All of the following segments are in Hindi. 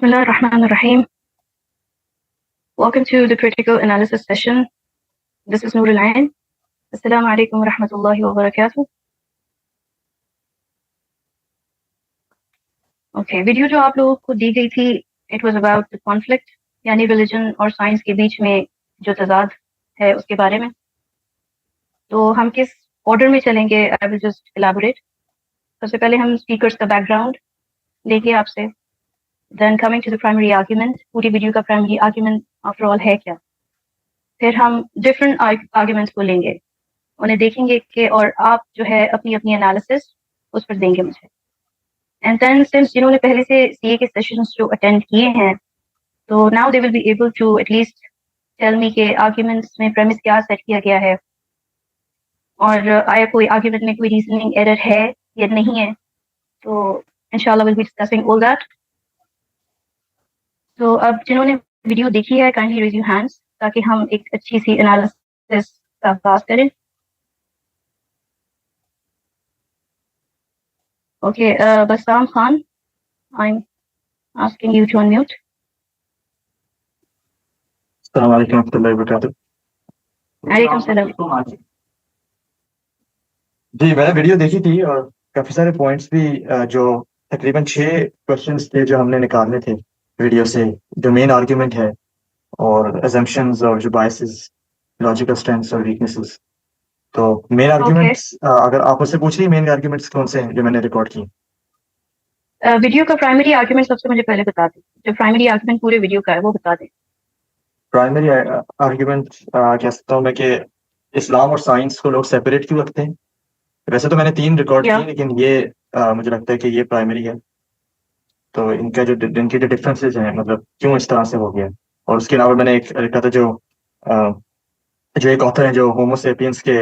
Bismillah ar-Rahman ar-Rahim. Welcome to the critical analysis session. This is Noor Al-Ain. Assalamu alaikum wa rahmatullahi wa barakatuh. Okay, video जो आप लोगों को दी गई थी, it was about the conflict, यानी religion और science के बीच में जो तजाद है उसके बारे में. तो हम किस order में चलेंगे, I will just elaborate. सबसे पहले हम speakers का background लेंगे आपसे. Then coming to the primary argument, पूरी वीडियो का primary argument after all है क्या. फिर हम different arguments को लेंगे, उन्हें देखेंगे कि और आप जो है अपनी अपनी analysis उस पर देंगे मुझे. And then since जिन्होंने पहले से CA के sessions जो attend किए हैं, तो now they will be able to at least tell me कि arguments में premise क्या set किया गया है और आया कोई argument में कोई reasoning error है या नहीं है. तो inshallah we'll be discussing all that. तो अब जिन्होंने वीडियो देखी है kindly raise your hands ताकि हम एक अच्छी सी analysis का आगाज करें. Okay, Bassam Khan, I'm asking you to unmute. अस्सलाम वालेकुम रहमतुल्लाहि व बरकातुहू। वालेकुम सलाम. जी मैंने वीडियो देखी थी और काफी सारे पॉइंट्स भी जो तकरीबन 6 क्वेश्चंस थे जो हमने निकालने थे वीडियो से, जो मेन आर्ग्यूमेंट है और assumptions और जो बायसेस, लॉजिकल स्ट्रेंथ्स और वीकनेसेस. तो मेन आर्ग्यूमेंट्स अगर आप मुझसे पूछ रही मेन आर्ग्यूमेंट्स कौन से हैं जो मैंने रिकॉर्ड किए. वीडियो का प्राइमरी आर्गुमेंट सबसे मुझे पहले बता दें, जो प्राइमरी आर्गुमेंट पूरे वीडियो का है वो बता दें. प्राइमरी आर्ग्यूमेंट कह सकता हूँ मैं कि इस्लाम और साइंस को लोग सेपरेट क्यों रखते हैं. वैसे तो मैंने 3 रिकॉर्ड किए लेकिन ये मुझे लगता है कि ये प्राइमरी है. तो इनका इनके जो डिफरेंसेस हैं, मतलब क्यों इस तरह से हो गया. और उसके अलावा मैंने एक लिखा था जो एक ऑथर है जो होमो सेपियंस के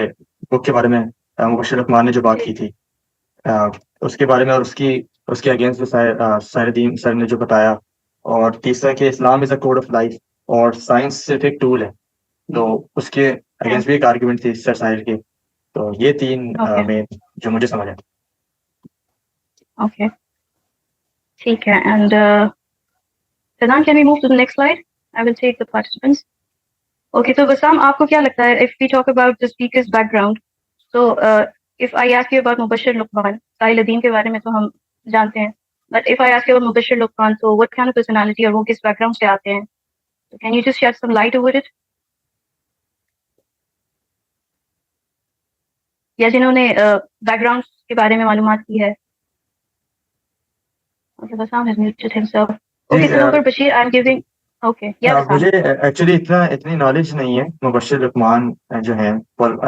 बुक के बारे में मुबश्शिर रहमान ने जो बात की थी उसके बारे में, और उसके अगेंस्ट सायरुद्दीन सर ने जो बताया. और तीसरा कि Islam is a code of life और साइंस सिर्फ एक टूल है. तो उसके अगेंस्ट भी एक आर्ग्यूमेंट थी सर साहिल के. तो ये 3 मेन जो मुझे समझ आए. ओके, ठीक है. And Sadan, can we move to the next slide? I will take the participants. Okay, so Bassam, आपको क्या लगता है if we talk about the speaker's background, so if I ask you about Mubashir Luqman, साहिल अदीम के बारे में तो हम जानते हैं, but if I ask you about Mubashir Luqman, so what kind of personality और वो किस background से आते हैं, so can you just shed some light over it? या जिन्होंने background के बारे में मालूमात की है. Okay, Bassam has muted himself. Okay, so Nupur Bashir, I'm giving. Okay, yeah. मुझे एक्चुअली इतनी नॉलेज नहीं है मुबश्शिर लुकमान जो है.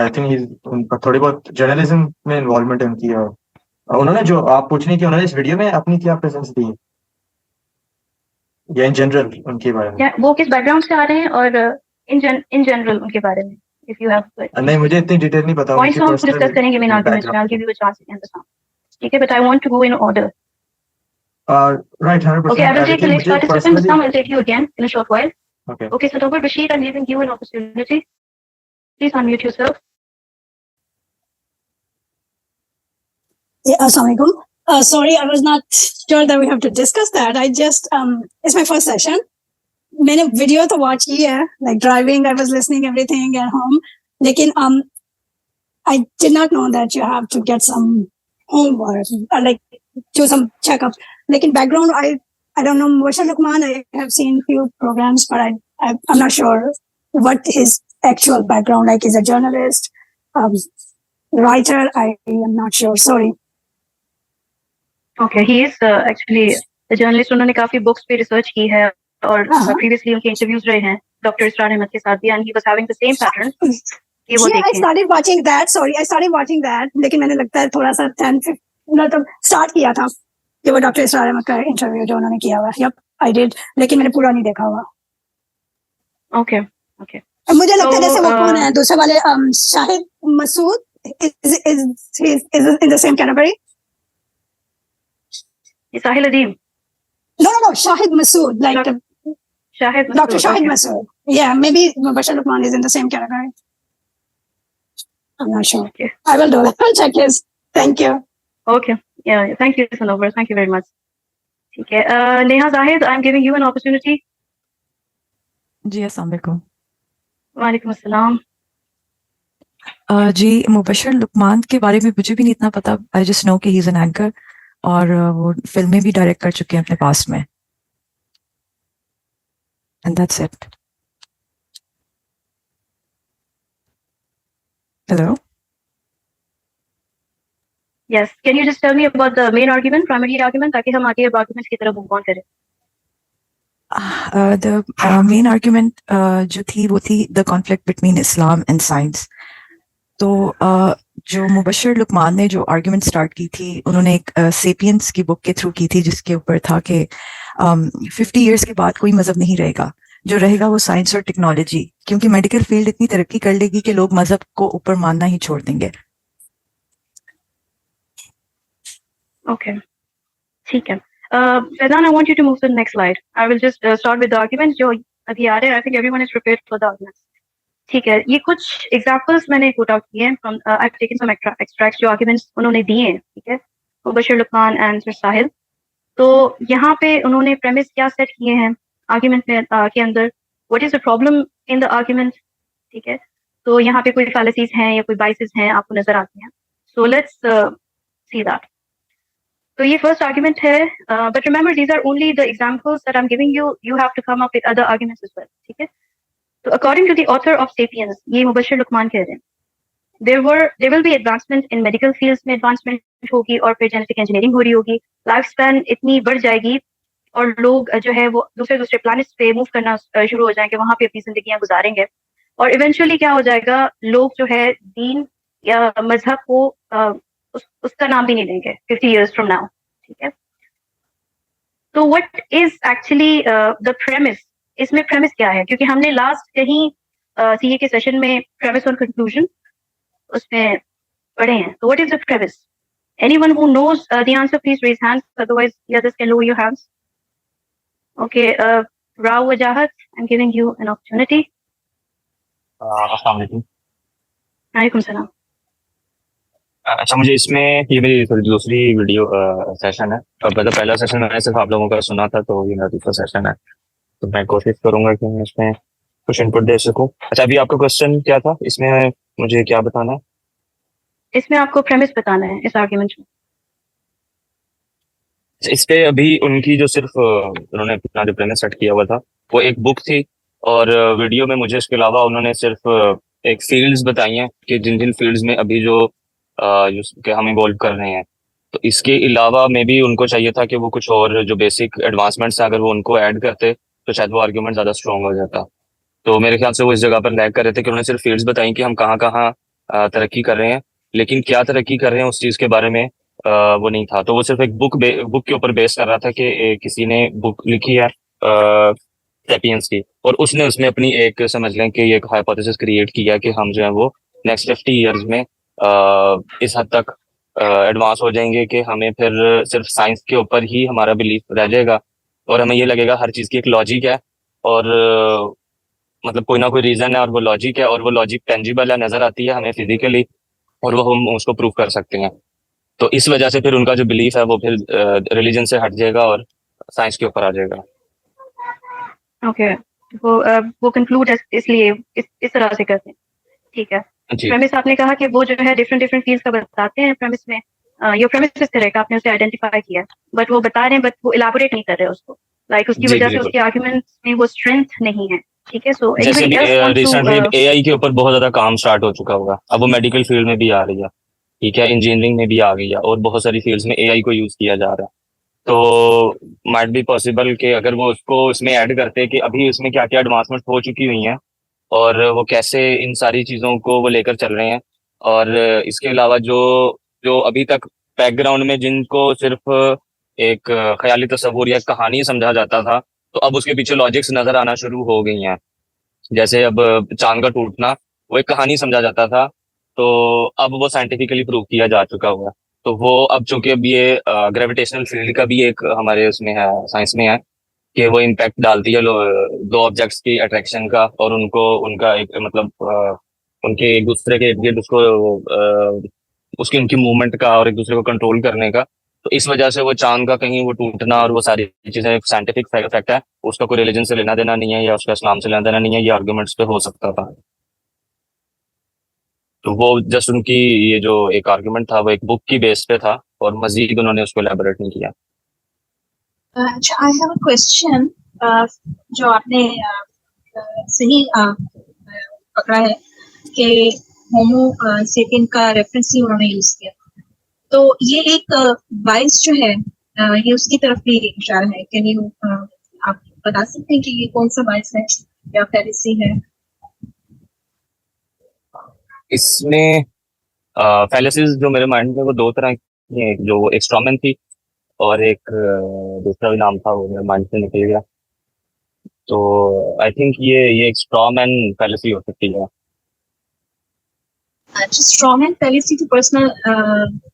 आई थिंक उनका थोड़ी बहुत जर्नलिज्म में इन्वॉल्वमेंट है उनकी. और उन्होंने जो आप पूछने की उन्होंने इस वीडियो में अपनी क्या प्रेजेंस दी या इन जनरल उनके बारे में. वो किस बैकग्राउंड से आ रहे हैं और इन जनरल उनके बारे में इफ यू हैव. नहीं, मुझे इतनी डिटेल नहीं पता. पॉइंट्स हम डिस्कस करेंगे मेन आर्गुमेंट्स में. I will give you a chance to understand. ठीक है, but I want to go in order. Right, 100%. Okay, I will take the next participant. Some will take you again in a short while. Okay. Okay, so Nupur Bashir, I'm giving you an opportunity. Please unmute yourself. Yeah, assalamualaikum. Sorry, I was not sure that we have to discuss that. I just it's my first session. मैंने video तो watch की है, like driving. I was listening everything at home. लेकिन I did not know that you have to get some homework or like do some checkup. लेकिन background, I don't know. Mubashir Luqman, I have seen few programs, but I'm not sure what his actual background. Like, he's a journalist, writer. I am not sure. Sorry. Okay, he is actually a journalist. उन्होंने काफी books पे research की है और previously उनके interviews रहे हैं Dr. Israr Ahmed के साथ भी, and he was having the same pattern. Yeah, I started watching that. Sorry, I started watching that. लेकिन मैंने लगता है थोड़ा सा 10-15 मतलब start किया था कि वो डॉक्टर इसरार अहमद का इंटरव्यू जो उन्होंने किया हुआ. यप, आई डिड, लेकिन मैंने पूरा नहीं देखा हुआ. ओके. मुझे लगता है जैसे वो कौन है दूसरे वाले Shahid Masood is in the same category. Sahil अदीम. No, Shahid Masood, like Shahid Masood. Dr. Shahid Masood. Yeah, maybe Mubashir Luqman is in the same category. I'm not sure. Okay. I will do that. I'll check his. Thank you. Okay. Yeah, thank you, Sanover. Thank you very much. ठीक है, Neha Zahid, I am giving you an opportunity. जी अस्सलाम वालेकुम। वालेकुम अस्सलाम। जी मुबशर लुकमान के बारे में मुझे भी नहीं इतना पता, आई जस्ट नो कि ही इज एन एंकर और वो फिल्में भी डायरेक्ट कर चुके हैं अपने पास में, and that's it. Hello, yes, can you just tell me about the main argument, primary argument, ताकि हम आगे आर्गुमेंट्स की तरफ मूव ऑन करें। द मेन आर्ग्यूमेंट जो थी वो थी the conflict between Islam and science. तो जो मुबशर लुकमान ने जो आर्ग्यूमेंट स्टार्ट की थी, उन्होंने एक सेपियंस की बुक के थ्रू की थी, जिसके ऊपर था कि 50 इयर्स के बाद कोई मजहब नहीं रहेगा, जो रहेगा वो साइंस और टेक्नोलॉजी, क्योंकि मेडिकल फील्ड इतनी तरक्की कर लेगी कि लोग मजहब को ऊपर मानना ही छोड़ देंगे। ओके, ठीक है। Faizan, I want you to move to the next slide. I will just start with the arguments जो अभी आ रहे हैं। I think everyone is prepared for the arguments. ठीक है, ये कुछ एग्जांपल्स मैंने कोट आउट किए हैं from, I have taken some extracts जो आर्गुमेंट्स उन्होंने दिए हैं, ठीक है, मुबशर लुकमान एंड सर साहिल। तो यहाँ पे उन्होंने प्रेमिस क्या सेट किए हैं आर्ग्यूमेंट में, के अंदर what is the problem in the argument, ठीक है। तो यहाँ पे कोई फैलेसीज हैं या कोई बाइसेस हैं आपको नजर आते हैं। So let's see that. तो ये फर्स्ट आर्ग्यूमेंट है, but remember these are only the examples that I am giving you, you have to come up with other arguments as well, ठीक है। तो according to the author of Sapiens, ये मुबशर लुकमान कह रहे हैं, there will be advancement in medical fields में advancement होगी, और फिर जेनेटिक इंजीनियरिंग हो रही होगी, लाइफ स्पैन इतनी बढ़ जाएगी, और लोग जो है वो दूसरे दूसरे प्लैनेट्स पे मूव करना शुरू हो जाएंगे, वहां पे अपनी जिंदगियां गुजारेंगे, और इवेंचुअली क्या हो जाएगा, लोग जो है दीन या मजहब को उसका नाम भी नहीं लेंगे 50 years from now, ठीक है। तो what is actually the premise, इसमें प्रेमिस क्या है, क्योंकि हमने लास्ट कहीं सीए के सेशन में प्रेमिस और कंक्लूजन उसमें पढ़े हैं। तो what is the premise? Anyone who knows the answer, please raise hands. Otherwise, the others can lower your hands. Okay, Rao Wajahat, I'm giving you an opportunity. अस्सलाम वालेकुम। Alaikum salam. अच्छा, मुझे इसमें ये मेरी थोड़ी दूसरी वीडियो सेशन है, और मतलब पहला सेशन मैंने सिर्फ आप लोगों का सुना था, तो ये मेरा दूसरा सेशन है, तो मैं कोशिश करूंगा कि मैं इसमें कुछ इनपुट दे सकूं। अच्छा, अभी आपका क्वेश्चन क्या था, इसमें मुझे क्या बताना है? इसमें आपको प्रेमिस बताना है इस आर्ग्यूमेंट में। इस पे अभी उनकी जो सिर्फ उन्होंने अपना जो प्रेमिस सेट किया हुआ था वो एक बुक थी, और वीडियो में मुझे इसके अलावा उन्होंने सिर्फ एक फील्ड्स बताई हैं कि जिन जिन फील्ड्स में अभी जो कि हम इन्वॉल्व कर रहे हैं। तो इसके अलावा मे भी उनको चाहिए था कि वो कुछ और जो बेसिक एडवांसमेंट्स हैं, अगर वो उनको ऐड करते तो शायद वो आर्ग्यूमेंट ज़्यादा स्ट्रॉन्ग हो जाता। तो मेरे ख्याल से वो इस जगह पर लैग कर रहे थे कि उन्होंने सिर्फ फील्ड्स बताई कि हम कहाँ कहाँ तरक्की कर रहे हैं, लेकिन क्या तरक्की कर रहे हैं उस चीज़ के बारे में वो नहीं था। तो वो सिर्फ एक बुक के ऊपर बेस कर रहा था कि किसी ने बुक लिखी है सेपियंस की, और उसने उसमें अपनी एक समझ लें कि ये एक हाइपोथेसिस क्रिएट किया कि हम जो है वो नेक्स्ट 50 ईयर्स में इस हद तक एडवांस हो जाएंगे कि हमें फिर सिर्फ साइंस के ऊपर ही हमारा बिलीफ रह जाएगा, और हमें ये लगेगा हर चीज़ की एक लॉजिक है, और मतलब कोई ना कोई रीज़न है, और वो लॉजिक है, और वो लॉजिक टेंजिबल है, नज़र आती है हमें फिजिकली, और वो हम उसको प्रूव कर सकते हैं। तो इस वजह से फिर उनका जो बिलीफ है वो फिर रिलीजन से हट जाएगा और साइंस के ऊपर आ जाएगा। ओके, वो कंक्लूड इसलिए इस तरह से करते हैं, ठीक है। जी प्रेमिस आपने कहा कि वो जो है डिफरेंट फील्ड्स का बताते हैं प्रेमिस में, योर प्रेमिस इज करेक्ट, आपने उसे आइडेंटिफाई किया, बट वो बता रहे हैं, बट वो इलाबोरेट नहीं कर रहे उसको, लाइक उसकी जी वजह से बिल्कुल। उसके आर्गुमेंट्स में वो स्ट्रेंथ नहीं है, ठीक है। सो जैसे एनीबडी भी else want recently to, AI के ऊपर बहुत ज्यादा काम स्टार्ट हो चुका होगा, अब वो मेडिकल फील्ड में भी आ रही है, ठीक है, इंजीनियरिंग में भी आ गई है, और बहुत सारी फील्ड्स में एआई को यूज किया जा रहा है। तो माइट बी पॉसिबल कि अगर वो उसको इसमें ऐड करते कि अभी इसमें क्या क्या एडवांसमेंट हो चुकी हुई हैं, और वो कैसे इन सारी चीज़ों को वो लेकर चल रहे हैं, और इसके अलावा जो जो अभी तक बैकग्राउंड में जिनको सिर्फ एक ख्याली तस्वुर या कहानी समझा जाता था, तो अब उसके पीछे लॉजिक्स नजर आना शुरू हो गई हैं। जैसे अब चांद का टूटना वो एक कहानी समझा जाता था, तो अब वो साइंटिफिकली प्रूव किया जा चुका हुआ है। तो वो अब चूंकि अब ये ग्रेविटेशनल फील्ड का भी एक हमारे उसमें है, साइंस में है, कि वो इम्पैक्ट डालती है दो ऑब्जेक्ट्स की अट्रैक्शन का, और उनको उनका एक मतलब उनके एक दूसरे के इर्द गिर्द उसको उसकी उनकी मूवमेंट का और एक दूसरे को कंट्रोल करने का। तो इस वजह से वो चांद का कहीं वो टूटना और वो सारी चीजें एक साइंटिफिक फैक्ट है, उसका कोई रिलीजन से लेना देना नहीं है या उसका इस्लाम से लेना देना नहीं है, ये आर्गुमेंट्स पे हो सकता था। तो वो जस्ट उनकी ये जो एक आर्गुमेंट था वो एक बुक की बेस पे था और मजीद उन्होंने उसको एलैबोरेट नहीं किया। अच्छा, आई हैव अ क्वेश्चन। जो आपने सही पकड़ा है कि होमो सेपियन का रेफरेंस ही उन्होंने यूज किया, तो ये एक बाइस जो है ये उसकी तरफ भी इशारा है। कैन यू आप बता सकते हैं कि ये कौन सा बाइस है या फैरिसी है? इसमें फैलेसिस जो मेरे माइंड में वो दो तरह की हैं, जो एक स्ट्रॉमैन थी और एक दूसरा भी नाम था वो मेरे माइंड से निकल गया। तो आई थिंक ये एक स्ट्रॉमैन फैलेसी हो सकती है। अच्छा, स्ट्रॉमैन फैलिसी तो पर्सनल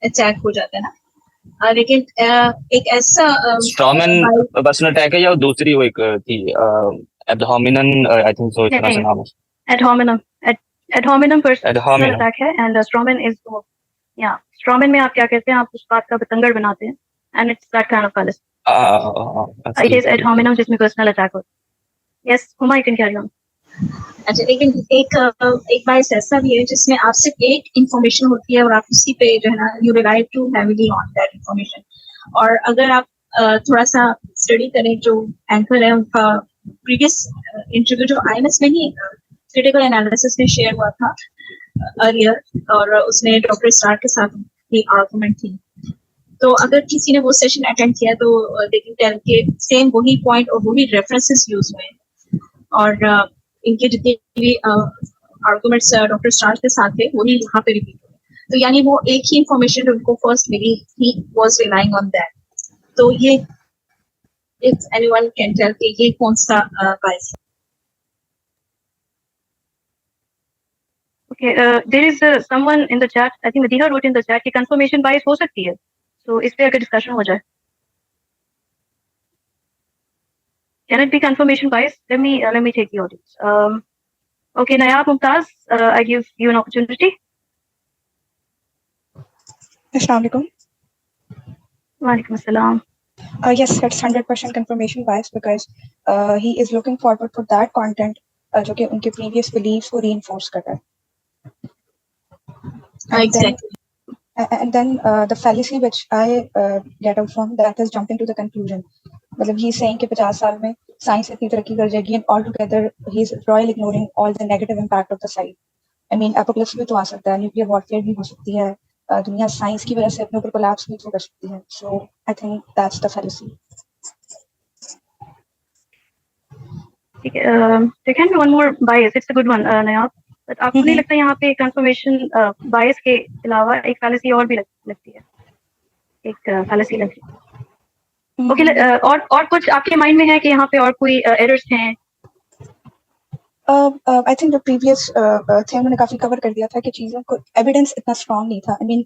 अटैक हो जाता है ना, लेकिन एक ऐसा स्ट्रॉमैन पर्सनल अटैक है या दूसरी वो एक थी एड आई थिंक सो, इतना सा नहीं, नाम है। ad hominem ad hominem personal Ad hominem. attack है, and strawman is yeah, strawman में आप क्या कहते हैं, आप उस बात का बतंगड़ बनाते हैं, and it's that kind of fallacy. It is ad hominem जिसमें personal attack होता है। Yes, Huma, you can carry on. अच्छा, लेकिन एक बाइस ऐसा भी है जिसमें आप सिर्फ एक इंफॉर्मेशन होती है और आप उसी पे जो है ना you rely too heavily on that information. और अगर आप थोड़ा सा स्टडी करें जो एंकर है उनका प्रीवियस इंटरव्यू जो आईएमएस में ही क्रिटिकल एनालिसिस में शेयर हुआ था अर्लियर, और उसमें डॉक्टर स्टार के साथ भी आर्गुमेंट थी। तो अगर किसी ने वो सेशन अटेंड किया तो दे कैन टेल के सेम वही पॉइंट और वही रेफरेंसेस यूज हुए हैं, और इनके जितने भी आर्गुमेंट्स डॉक्टर स्टार के साथ थे वही यहाँ पे रिपीट हुए। तो यानी वो एक ही इंफॉर्मेशन उनको फर्स्ट मिली, he was relying on that. तो ये इफ एनीवन कैन टेल कि ये कौन सा बाइस है? Okay, there is someone in the chat, I think Madiha wrote in the chat कि confirmation bias हो सकती है, so इस पे अगर discussion हो जाए। Can it be confirmation bias? Let me take the audience. Okay, Nayab Mumtaz, I give you an opportunity. Assalamu alaikum. Walaikum assalam. Yes, it's 100% confirmation bias because he is looking forward for that content जो कि उनके previous beliefs को reinforce कर रहा है. Exactly. And then the fallacy which I get out from that is jumping to the conclusion. मतलब he is saying कि 50 साल में साइंस इतनी तरक्की कर जाएगी and altogether he is royally ignoring all the negative impact of the science. I mean apocalypse भी तो आ सकता है, nuclear warfare भी हो सकती है, दुनिया साइंस की वजह से अपने ऊपर कोलैप्स भी तो कर सकती है. So I think that's the fallacy. There can be one more bias. It's a good one, Nayab. But आपको नहीं लगता यहाँ पे confirmation bias के अलावा एक fallacy और भी लगती है, एक fallacy लगती है? Okay, और कुछ आपके माइंड में है कि यहाँ पे और कोई errors हैं? I think the previous थे उन्होंने काफी कवर कर दिया था कि चीजों को एविडेंस इतना स्ट्रांग नहीं था. I mean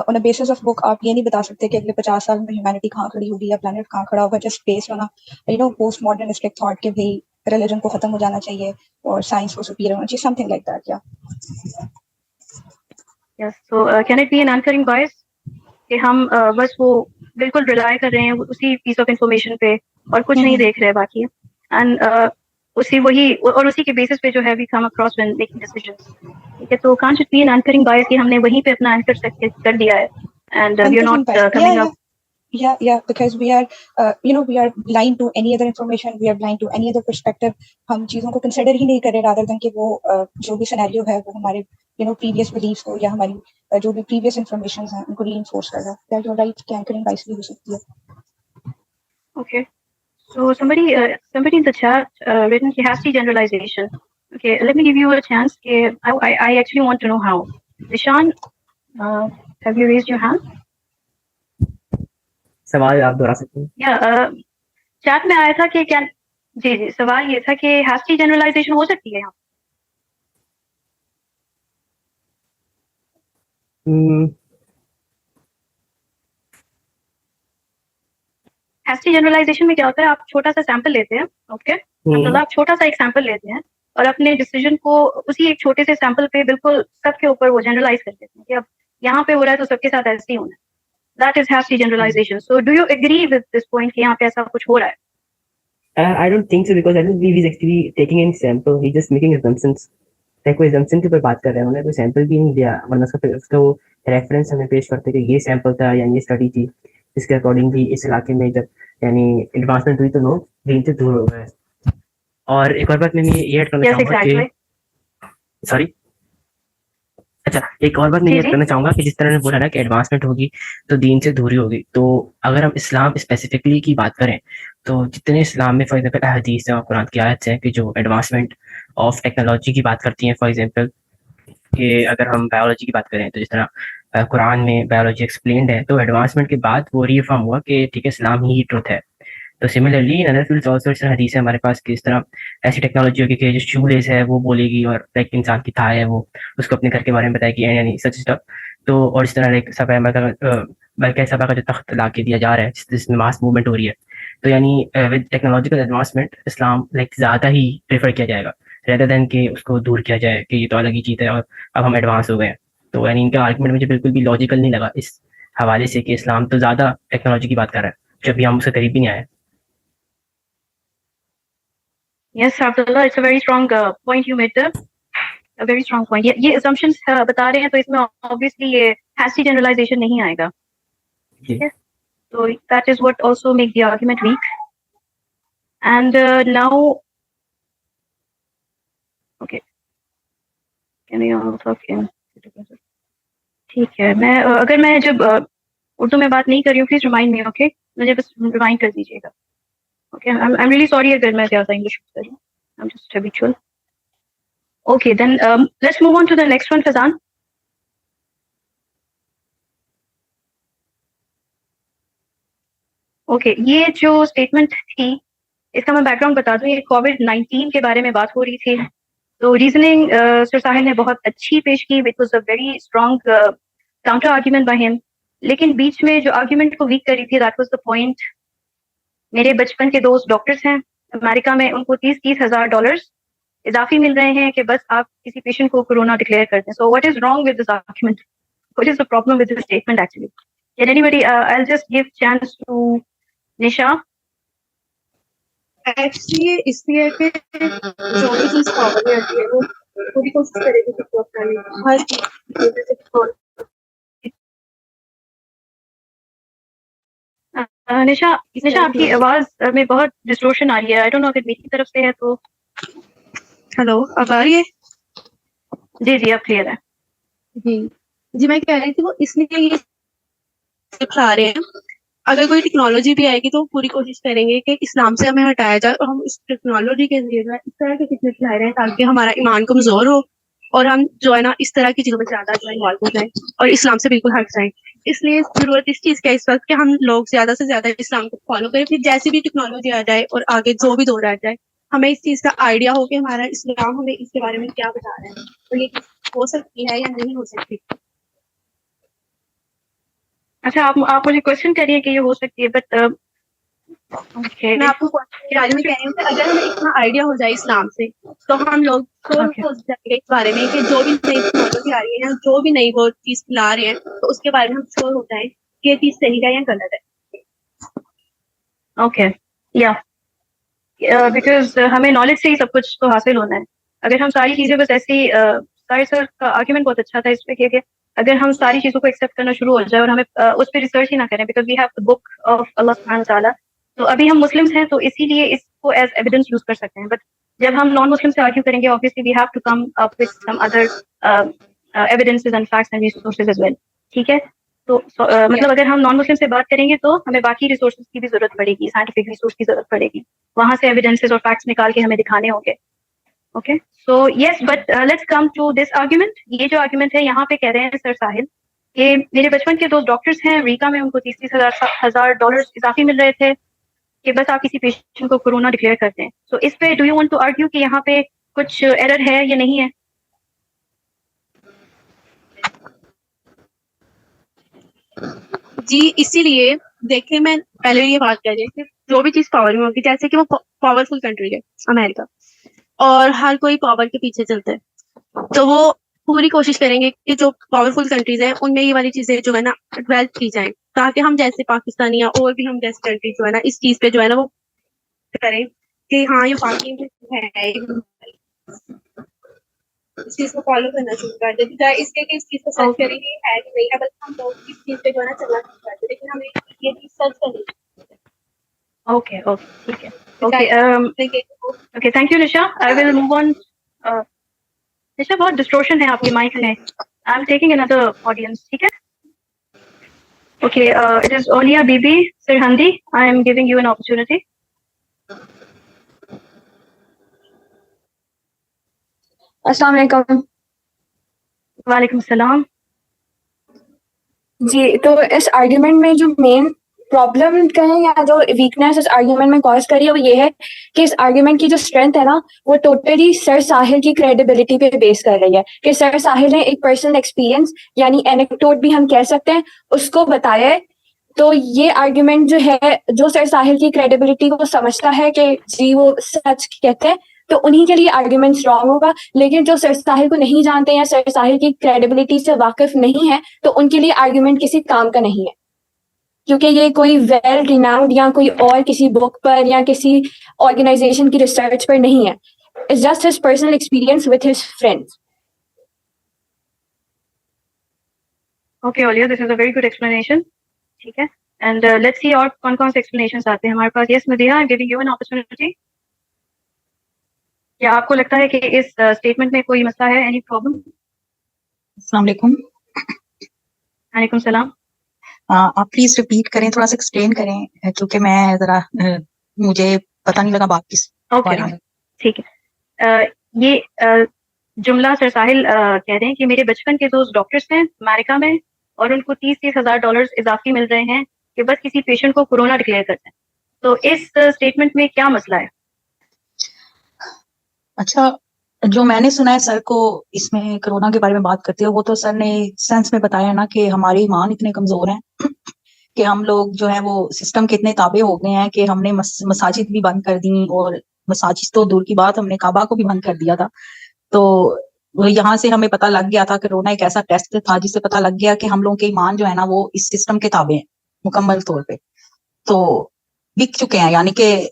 on a basis of book आप ये नहीं बता सकते कि अगले 50 साल में ह्यूमैनिटी कहाँ खड़ी होगी या प्लेनेट कहाँ खड़ा होगा, just based on a post modernistic thought कि भाई रिलीजन को खत्म हो जाना चाहिए और साइंस को सुपीरियर होना चाहिए, something like that. Yeah. Yes. So can it be an anchoring bias कि हम बस वो बिल्कुल रिलाई कर रहे हैं उसी piece of information पे और कुछ नहीं देख रहे बाकी, and उसी के बेसिस पे जो है we come across when making decisions. ठीक है, तो can't it be an anchoring bias कि हमने वहीं पे अपना anchor set कर दिया है and we are not coming up. Yeah, because we are we are blind to any other information, we are blind to any other perspective. हम चीजों को consider ही नहीं कर रहे rather than कि वो जो भी scenario है वो हमारे previous beliefs को या हमारी जो भी previous informations हैं उनको reinforce कर रहा है. That you're right, anchoring bias भी हो सकती है. Okay. So somebody in the chat written hasty generalization. Okay, let me give you a chance. I actually want to know how. Dishan, have you raised your hand? सवाल आप दोहरा सकते हैं? या चैट में आया था कि क्या जी सवाल ये था कि हैस्टी जनरलाइजेशन हो सकती है यहाँ? हैस्टी जनरलाइजेशन में क्या होता है, आप छोटा सा सैंपल लेते हैं, ओके, मतलब आप छोटा सा एक सैंपल लेते हैं और अपने डिसीजन को उसी एक छोटे से सैंपल पे बिल्कुल सबके ऊपर वो जनरलाइज कर देते हैं कि अब यहाँ पे हो रहा है तो सबके साथ ऐसे ही होना है. that is hasty generalization. So do you agree with this point कि यहाँ पे ऐसा कुछ हो रहा है? I don't think so because I don't believe he's actually taking any sample. He's just making assumptions. like कोई assumption के ऊपर बात कर रहे हैं, उन्होंने कोई sample भी नहीं दिया, वरना उसका वो reference हमें पेश करते कि ये sample था या ये study थी, जिसके अकॉर्डिंगली इस इलाके में जब यानी एडवांसमेंट हुई तो लोग दीन से दूर हो गए। और एक और बात मैं ये ऐड करना Yes, चाहूंगा exactly. कि सॉरी अच्छा एक और बात मैं जी, ये जी। करना चाहूंगा कि जिस तरह ने बोला ना कि एडवांसमेंट होगी तो दीन से दूरी होगी, तो अगर हम इस्लाम स्पेसिफिकली की बात करें तो जितने इस्लाम में फॉर एग्जाम्पल हदीस है और कुरान की आयत है कि जो एडवांसमेंट ऑफ टेक्नोलॉजी की बात करती हैं, फॉर एग्जाम्पल कि अगर हम बायोलॉजी की बात करें तो जिस तरह कुरान में बायोलॉजी एक्सप्लेन्ड है, तो एडवांसमेंट के बाद वो रीफॉर्म हुआ कि ठीक है इस्लाम ही ट्रुथ है। तो similarly in other fields also इस तरह हदीस है हमारे पास कि इस तरह ऐसी टेक्नोलॉजी होगी कि जो शूलेस है वो बोलेगी और लाइक इंसान की थाह है वो उसको अपने घर के बारे में बताएगी यानी सच स्टफ। तो और इस तरह लाइक सभा बल्कि सभा का जो तख्त ला के दिया जा रहा है जिसमें मास मूवमेंट हो रही है, तो यानी with technological advancement Islam like ज़्यादा ही प्रेफर किया जाएगा रेदर देन कि उसको दूर किया जाए कि ये तो अलग ही चीज़ है और अब हम एडवांस हो गए हैं। तो यानी इनका आर्गुमेंट मुझे बिल्कुल भी लॉजिकल नहीं लगा इस हवाले से कि इस्लाम तो ज़्यादा टेक्नोलॉजी की बात कर रहा है जब भी हम उसके करीब भी नहीं आए। Yes, Abdullah, it's a very strong point you made there. A very strong point. ये assumptions बता रहे हैं तो इसमें obviously ये hasty generalization नहीं आएगा. जी। Yes. So that is what also makes the argument weak. And now, okay. Can we all talk in? ठीक है, मैं अगर मैं जब उर्दू में बात नहीं कर रही हूँ, please remind me, okay? मुझे बस remind कर दीजिएगा. Okay, I'm really sorry अगर मैं ज़्यादा English कर रही हूँ. I'm just habitual. Okay, then let's move on to the next one, Fazan. Okay, ये जो statement थी, इसका मैं background बता दूँ, ये COVID-19 के बारे में बात हो रही थी. तो reasoning Sir साहिल ने बहुत अच्छी पेश की. It was a very strong counter argument by him. लेकिन बीच में जो argument को weak करी थी, that was the point. मेरे बचपन के दोस्त डॉक्टर्स हैं अमेरिका में, उनको $30,000 इजाफी मिल रहे हैं कि बस आप किसी पेशेंट को कोरोना डिक्लेयर कर दें. So what is wrong with this argument? What is the problem with this statement actually? Can anybody? I'll just give chance to Nisha. Actually इसलिए कि जो भी चीज पावर में आती है वो पूरी कोशिश करेगी कि वो अपना हर चीज निशा आपकी आवाज में बहुत डिस्टोर्शन आ रही है. आई डोंट नो अगर मेरी तरफ से है तो. हेलो, अब आ रही है? जी अब क्लियर है. जी मैं कह रही थी वो इसलिए ये सिखा रहे हैं. अगर कोई टेक्नोलॉजी भी आएगी तो पूरी कोशिश करेंगे कि इस्लाम से हमें हटाया जाए और हम इस टेक्नोलॉजी के जरिए जो है इस तरह के फिटनेस ला रहे हैं ताकि हमारा ईमान कमजोर हो और हम जो है ना इस तरह की चीजों में ज्यादा जो है इन्वॉल्व हो जाए और इस्लाम से बिल्कुल हट जाए. इसलिए जरूरत इस चीज का इस वक्त कि हम लोग ज्यादा से ज्यादा इस्लाम को फॉलो करें. फिर जैसी भी टेक्नोलॉजी आ जाए और आगे जो भी दौर आ जाए हमें इस चीज का आइडिया हो कि हमारा इस्लाम हमें इसके बारे में क्या बता रहा है और ये हो सकती है या नहीं हो सकती. अच्छा, आप मुझे क्वेश्चन करिए कि ये हो सकती है, बट मैं आपको बारे में कह रही हूँ कि अगर हमें इतना आइडिया हो जाए इस्लाम से तो हम लोग हो जाएंगे इस बारे में कि जो भी नई टेक्नोलॉजी आ रही है जो भी नई वो चीज ला रहे हैं तो उसके बारे में हम श्योर हो जाए कि ये चीज सही है या गलत है. ओके, या बिकॉज हमें नॉलेज से ही सब कुछ तो हासिल होना है. अगर हम सारी चीजें बस ऐसी साहिर सर का आर्ग्यूमेंट बहुत अच्छा था इस पे कि अगर हम सारी चीजों को एक्सेप्ट करना शुरू हो जाए और हमें उस पर रिसर्च ही ना करें, because we have the book of Allah सुब्हानहू व तआला. तो अभी हम मुस्लिम्स हैं तो इसीलिए इसको एज एविडेंस यूज कर सकते हैं. बट जब हम नॉन मुस्लिम से आर्ग्यू करेंगे, obviously we have to come up with some other evidences and facts and resources as well. ठीक है, तो मतलब अगर हम नॉन मुस्लिम से बात करेंगे तो हमें बाकी रिसोर्सेज की भी जरूरत पड़ेगी, साइंटिफिक रिसोर्स की जरूरत पड़ेगी, वहां से एविडेंसेस और फैक्ट्स निकाल के हमें दिखाने होंगे. Okay, so yes, but let's come to this argument. ये जो आर्ग्यूमेंट है यहाँ पे कह रहे हैं सर साहिल कि मेरे बचपन के दो डॉक्टर्स हैं अमेरिका में, उनको $30,000 इजाफी मिल रहे थे कि बस आप किसी पेशेंट को कोरोना डिक्लेयर कर दें. सो इस पे do you want to argue कि यहाँ पे कुछ एरर है या नहीं है? जी इसीलिए देखिए मैं पहले ये बात कर रही थी जो भी चीज पावर में होगी, जैसे कि वो पावरफुल कंट्री है अमेरिका और हर कोई पावर के पीछे चलता है, तो वो पूरी कोशिश करेंगे कि जो पावरफुल कंट्रीज हैं उनमें ये वाली चीजें जो है ना डेवलप की जाए ताकि हम जैसे पाकिस्तानी या और भी हम जैसे कंट्री जो है ना इस चीज पे जो है ना वो करें कि हाँ ये वाकई में है, इस चीज को फॉलो करना शुरू कर देते, चाहे इसके कि इस चीज को सर्च Okay. करेंगे है कि नहीं है, बल्कि हम लोग इस चीज पे जो है ना चलना शुरू कर देते, लेकिन हमें ये चीज सर्च करनी Okay. Okay. ठीक है. चाहिए। Okay. चाहे Okay. Thank you, Nisha. I will move on. निशा बहुत डिस्टोर्शन है आपके माइक में. I am taking another audience. ठीक है. Okay. It is Olia Bibi Sirhandi. I am giving you an opportunity. अस्सलाम वालेकुम वालेकुम सलाम. जी। तो इस आर्ग्यूमेंट में जो मेन प्रॉब्लम कहें या जो वीकनेस इस आर्ग्यूमेंट में कॉज करी है वो ये है कि इस आर्ग्यूमेंट की जो स्ट्रेंथ है ना वो टोटली सर साहिल की क्रेडिबिलिटी पे बेस कर रही है कि सर साहिल ने एक पर्सनल एक्सपीरियंस यानी एनेक्डोट भी हम कह सकते हैं उसको बताया है। तो ये आर्ग्यूमेंट जो है जो सर साहिल की क्रेडिबिलिटी को समझता है कि जी वो सच कहते हैं तो उन्हीं के लिए आर्ग्यूमेंट स्ट्रांग होगा, लेकिन जो सर साहिल को नहीं जानते या सर साहिल की क्रेडिबिलिटी से वाकिफ नहीं है तो उनके लिए आर्ग्यूमेंट किसी काम का नहीं है, क्योंकि ये कोई वेल रिनाउंड या कोई और किसी बुक पर या किसी ऑर्गेनाइजेशन की रिसर्च पर नहीं है. It's just his personal experience with his friends. Okay, Olia, this is a very good explanation. ठीक है. And let's see और कौन-कौन से explanations आते हैं हमारे पास. Yes, Medina, I'm giving you an opportunity. क्या आपको लगता है कि इस स्टेटमेंट में कोई मसला है? Any problem? अस्सलाम वालेकुम। वालेकुम सलाम. आप प्लीज रिपीट करें, थोड़ा सा एक्सप्लेन करें क्योंकि मैं जरा मुझे पता नहीं लगा बात किस ओके. बारे में। ठीक है. ये जुमला सर साहिल कह रहे हैं कि मेरे बचपन के दोस्त डॉक्टर्स हैं अमेरिका में और उनको 30-30 हज़ार डॉलर्स इजाफी मिल रहे हैं कि बस किसी पेशेंट को कोरोना डिक्लेयर करते हैं. तो इस स्टेटमेंट में क्या मसला है? अच्छा, जो मैंने सुना है सर को इसमें कोरोना के बारे में बात करते हो वो तो सर ने सेंस में बताया ना कि हमारे ईमान इतने कमजोर हैं कि हम लोग जो है वो सिस्टम के इतने ताबे हो गए हैं कि हमने मसाजिद भी बंद कर दी और मसाजिद तो दूर की बात हमने काबा को भी बंद कर दिया था। तो यहाँ से हमें पता लग गया था कोरोना एक ऐसा टेस्ट था जिससे पता लग गया कि हम लोगों के ईमान जो है ना वो इस सिस्टम के ताबे हैं मुकम्मल तौर पे, तो बिक चुके हैं। यानी कि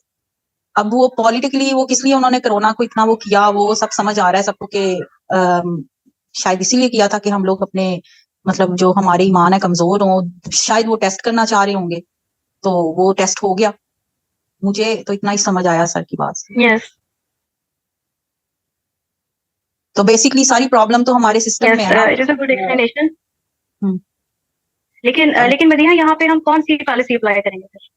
अब वो पॉलिटिकली वो किस लिए उन्होंने कोरोना को इतना वो किया वो सब समझ आ रहा है सबको कि शायद इसीलिए किया था कि हम लोग अपने मतलब जो हमारे ईमान है कमजोर हो, शायद वो टेस्ट करना चाह रहे होंगे, तो वो टेस्ट हो गया। मुझे तो इतना ही समझ आया सर की बात से। यस. तो बेसिकली सारी प्रॉब्लम तो हमारे सिस्टम में है ना। It is a good explanation. Hmm. लेकिन मदीना यहाँ पे हम कौन सी पॉलिसी अप्लाई करेंगे फिर?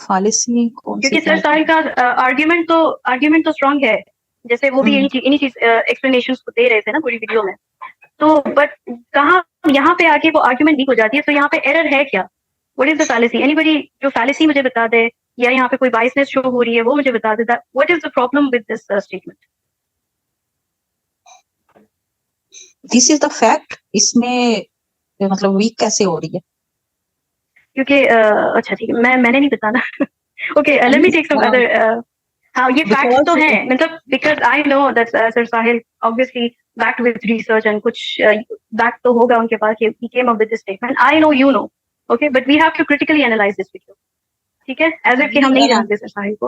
पॉलिसी कौन सी? क्योंकि सर साहिल का आर्ग्यूमेंट तो स्ट्रांग है, जैसे वो भी इन्हीं चीज एक्सप्लेनेशंस को दे रहे थे ना पूरी वीडियो में. तो बट कहाँ यहाँ पे आके वो आर्ग्यूमेंट वीक हो जाती है. तो यहाँ पे एरर है क्या? What is the fallacy? Anybody जो फैलेसी मुझे बता दे या यहाँ पे कोई बायसनेस शो हो रही है वो मुझे बता दे. What is the problem with this statement? This is the fact. इसमें मतलब वीक कैसे हो रही है? क्योंकि अच्छा ठीक है, मैंने नहीं बताना. Okay, let me take some other. हाँ, ये फैक्ट्स तो हैं, मतलब because I know that sir Sahil obviously backed with research and कुछ बैक तो होगा उनके पास कि he came up with this statement. I know you know. Okay, but we have to critically analyze this video. ठीक है, एज इफ कि हम नहीं जानते सर साहिल को.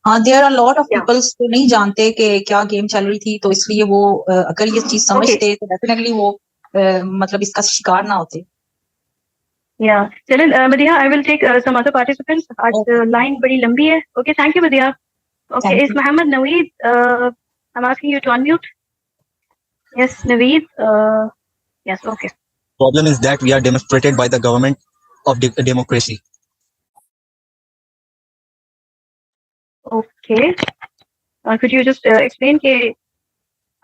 हाँ, there are lot of peoples जो नहीं जानते कि क्या गेम चल रही थी, तो इसलिए वो अगर ये चीज समझते तो डेफिनेटली वो मतलब इसका शिकार ना होते. या चलें Madiya, I will take some other participants. आज लाइन बड़ी लंबी है. Okay, thank you Madiya. Okay, is Mohammed Naveed? I'm asking you to unmute. Yes, Naveed. Yes, okay. Problem is that we are demonstrated by the government of democracy. Okay. Could you just explain के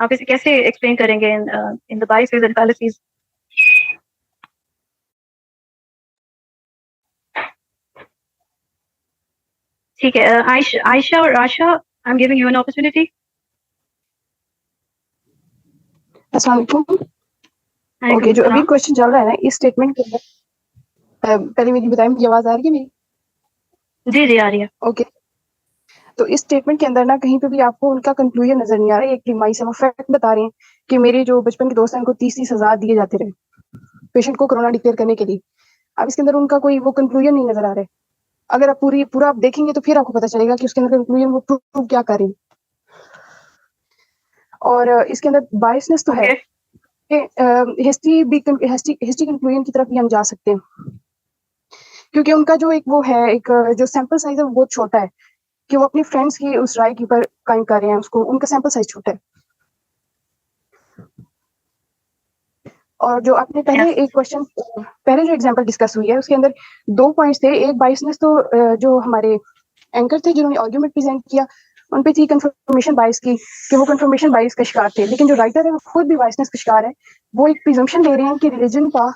आप इसे कैसे explain करेंगे in the biases and fallacies? ठीक है. आयशा और आशा, I'm giving you an opportunity. अस्सलाम वालेकुम. ओके, जो अभी क्वेश्चन चल रहा है ना इस स्टेटमेंट के अंदर, पहले मेरी बताएं, मुझे आवाज आ रही है मेरी? जी आ रही है. ओके, तो इस स्टेटमेंट के अंदर ना कहीं पे भी आपको उनका कंक्लूजन नजर नहीं आ रहा है. एक प्रीमाइस है, वो फैक्ट बता रहे हैं कि मेरे जो बचपन के दोस्त हैं उनको 30-30 हज़ार दिए जाते रहे पेशेंट को कोरोना डिक्लेयर करने के लिए. अब इसके अंदर उनका कोई वो कंक्लूजन नहीं नजर आ रहा है। अगर आप पूरा आप देखेंगे तो फिर आपको पता चलेगा कि उसके अंदर कंक्लूजन वो प्रूव क्या कर रही है। और इसके अंदर बायसनेस तो है, हिस्ट्री कंक्लूजन की तरफ भी हम जा सकते हैं, क्योंकि उनका जो एक वो है, एक जो सैंपल साइज है वो बहुत छोटा है, कि वो अपनी फ्रेंड्स की उस राय के ऊपर कायम कर रहे हैं उसको, उनका सैंपल साइज छोटा है। और जो आपने पहले एक क्वेश्चन, पहले जो एग्जांपल डिस्कस हुई है उसके अंदर 2 पॉइंट्स थे। एक बायसनेस तो जो हमारे एंकर थे जिन्होंने आर्गुमेंट प्रेजेंट किया उन पे थी कंफर्मेशन बायस की, कि वो कंफर्मेशन बायस का शिकार थे। लेकिन जो राइटर है वो खुद भी बायसनेस का शिकार है। वो एक प्रिजम्पशन ले रहे हैं कि रिलीजन का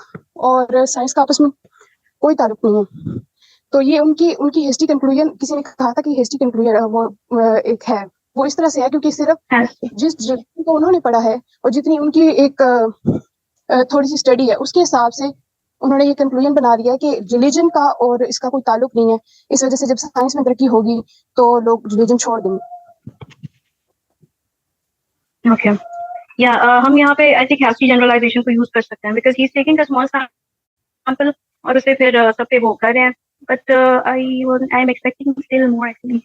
और साइंस का आपस में कोई ताल्लुक नहीं है। तो ये उनकी हिस्ट्री कंक्लूजन, किसी ने कहा था कि हिस्ट्री कंक्लूजन वो एक है, वो इस तरह से है क्योंकि सिर्फ जिस को उन्होंने पढ़ा है और जितनी उनकी एक थोड़ी सी स्टडी है उसके हिसाब से उन्होंने ये कंक्लूजन बना दिया है कि रिलीजन का और इसका कोई ताल्लुक नहीं है। इस वजह से जब साइंस में तरक्की होगी तो लोग रिलीजन छोड़ देंगे। ओके, या हम यहाँ पे आई थिंक हैप्पी जनरलाइजेशन को यूज कर सकते हैं, because he is taking a small sample और उसे फिर सब पे वो कर रहे हैं, but I am expecting still more actually.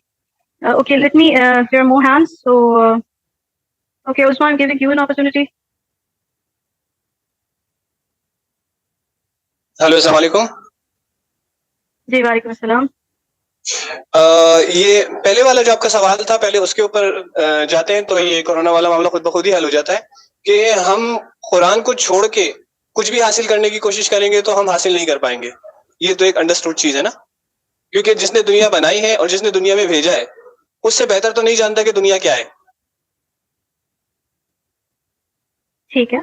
Okay, let me hear more hands. So okay, Usman, giving you an opportunity. Hello, अस्सलाम वालेकुम। जी वालेकुम अस्सलाम। ये पहले वाला जो आपका सवाल था, पहले उसके ऊपर जाते हैं तो ये कोरोना वाला मामला खुद ब खुद ही हल हो जाता है कि हम कुरान को छोड़ के कुछ भी हासिल करने की कोशिश करेंगे तो हम हासिल नहीं कर पाएंगे। ये तो एक अंडरस्टूड चीज है ना, क्योंकि जिसने दुनिया बनाई है और जिसने दुनिया में भेजा है उससे बेहतर तो नहीं जानता कि दुनिया क्या है। ठीक है,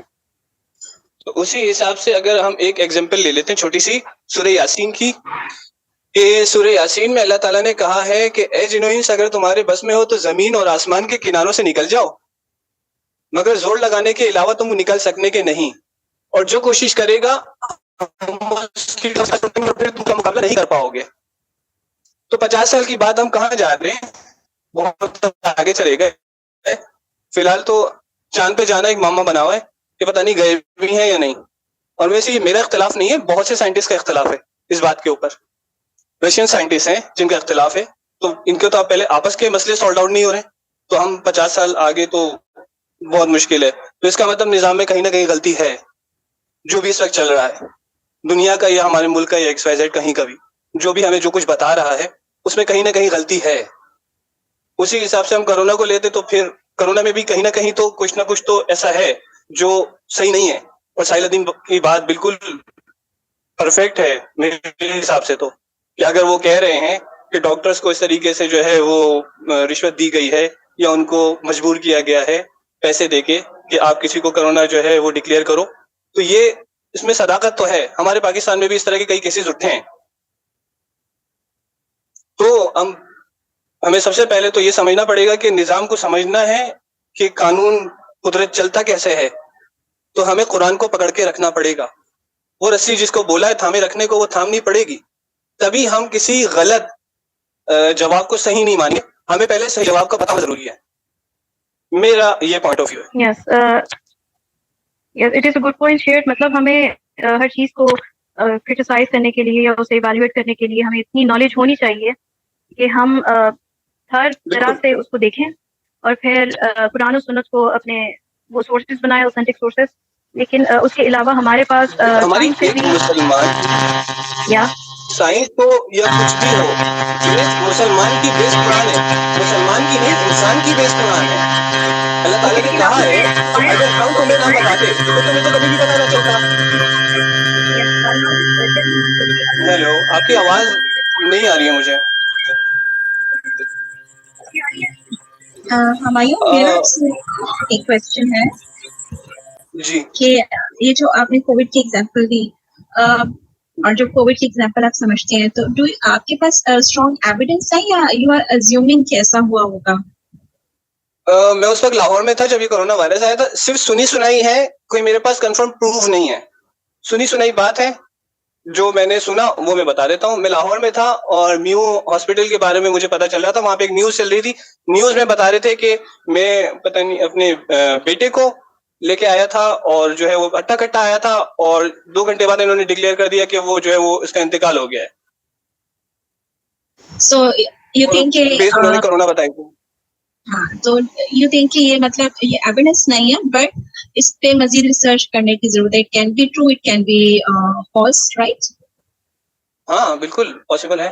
तो उसी हिसाब से अगर हम एक एग्जांपल ले लेते हैं छोटी सी सूरह यासीन की, कि सूरह यासीन में अल्लाह ताला ने कहा है कि ए जिन्नों, अगर तुम्हारे बस में हो तो जमीन और आसमान के किनारों से निकल जाओ, मगर जोर लगाने के अलावा तुम निकल सकने के नहीं, और जो कोशिश करेगा उसकी तुमका मुकाबला नहीं कर पाओगे। तो 50 साल की बाद हम कहाँ जा रहे हैं, बहुत आगे चले गए। फिलहाल तो चांद पे जाना एक मामा बना हुआ है कि पता नहीं गए भी हैं या नहीं। और वैसे ये मेरा इख्तिलाफ नहीं है, बहुत से साइंटिस्ट का इख्तिलाफ है इस बात के ऊपर। रशियन साइंटिस्ट हैं जिनका इख्तिलाफ है, तो इनके तो आप पहले आपस के मसले सॉल्व आउट नहीं हो रहे, तो हम 50 साल आगे तो बहुत मुश्किल है। तो इसका मतलब निजाम में कहीं ना कहीं गलती है, जो भी इस वक्त चल रहा है दुनिया का या हमारे मुल्क का या XYZ कहीं का भी, जो भी हमें जो कुछ बता रहा है उसमें कहीं ना कहीं गलती है। उसी हिसाब से हम कोरोना को लेते तो फिर कोरोना में भी कहीं ना कहीं तो कुछ ना कुछ तो ऐसा है जो सही नहीं है। और साहिलुद्दीन की बात बिल्कुल परफेक्ट है मेरे हिसाब से, तो कि अगर वो कह रहे हैं कि डॉक्टर्स को इस तरीके से जो है वो रिश्वत दी गई है या उनको मजबूर किया गया है पैसे देके कि आप किसी को कोरोना जो है वो डिक्लेयर करो, तो ये इसमें सदाकत तो है। हमारे पाकिस्तान में भी इस तरह के कई केसेस उठे हैं। तो हमें सबसे पहले तो ये समझना पड़ेगा कि निजाम को समझना है कि कानून कुदरत चलता कैसे है, तो हमें कुरान को पकड़ के रखना पड़ेगा। वो रस्सी जिसको बोला है थामे रखने को, वो थामनी पड़ेगी, तभी हम किसी गलत जवाब को सही नहीं मानेंगे। हमें पहले सही जवाब का पता होना जरूरी है, मेरा ये पॉइंट ऑफ व्यू है। Yes, it is a good point shared. मतलब हमें हर चीज को क्रिटिसाइज करने के लिए या उसे इवैल्यूएट करने के लिए हमें इतनी नॉलेज होनी चाहिए कि हम हर तरह से उसको देखें और फिर कुरान और सुन्नत को अपने वो सोर्सेज बनाए, ऑथेंटिक सोर्सेज। लेकिन उसके अलावा हमारे पास हमारी या साइंस हो या कुछ भी हो, ये मुसलमान की बेस कुरान है, मुसलमान की नहीं इंसान की बेस कुरान है। अल्लाह ताला ने कहा है अगर हम तुम्हें ना बताते तो तुम्हें तो कभी भी पता ना चलता। हेलो, आपकी आवाज नहीं आ रही है मुझे। हमायूं, मेरा एक क्वेश्चन है जी कि ये जो आपने कोविड की एग्जांपल दी और जो कोविड की एग्जांपल आप समझते हैं, तो डू आपके पास स्ट्रॉन्ग एविडेंस है या यू आर अज्यूमिंग कि ऐसा हुआ होगा? मैं उस वक्त लाहौर में था जब ये कोरोना वायरस आया था। सिर्फ सुनी सुनाई है, कोई मेरे पास कंफर्म प्रूफ नहीं है। सुनी सुनाई बात है, जो मैंने सुना वो मैं बता देता हूँ। मैं लाहौर में था और म्यू हॉस्पिटल के बारे में मुझे पता चल रहा था। वहां पे एक न्यूज चल रही थी, न्यूज में बता रहे थे कि मैं पता नहीं अपने बेटे को लेके आया था और जो है वो अट्टा कट्टा आया था और 2 घंटे बाद इन्होंने डिक्लेयर कर दिया कि वो जो है वो इसका इंतकाल हो गया है। So you think कि बेस उन्होंने कोरोना बताई थी। हाँ, तो यू थिंक कि ये मतलब ये एविडेंस नहीं है, बट इस पे मजीद रिसर्च करने की जरूरत है। It can be true, it can be false, right? हाँ, बिल्कुल पॉसिबल है।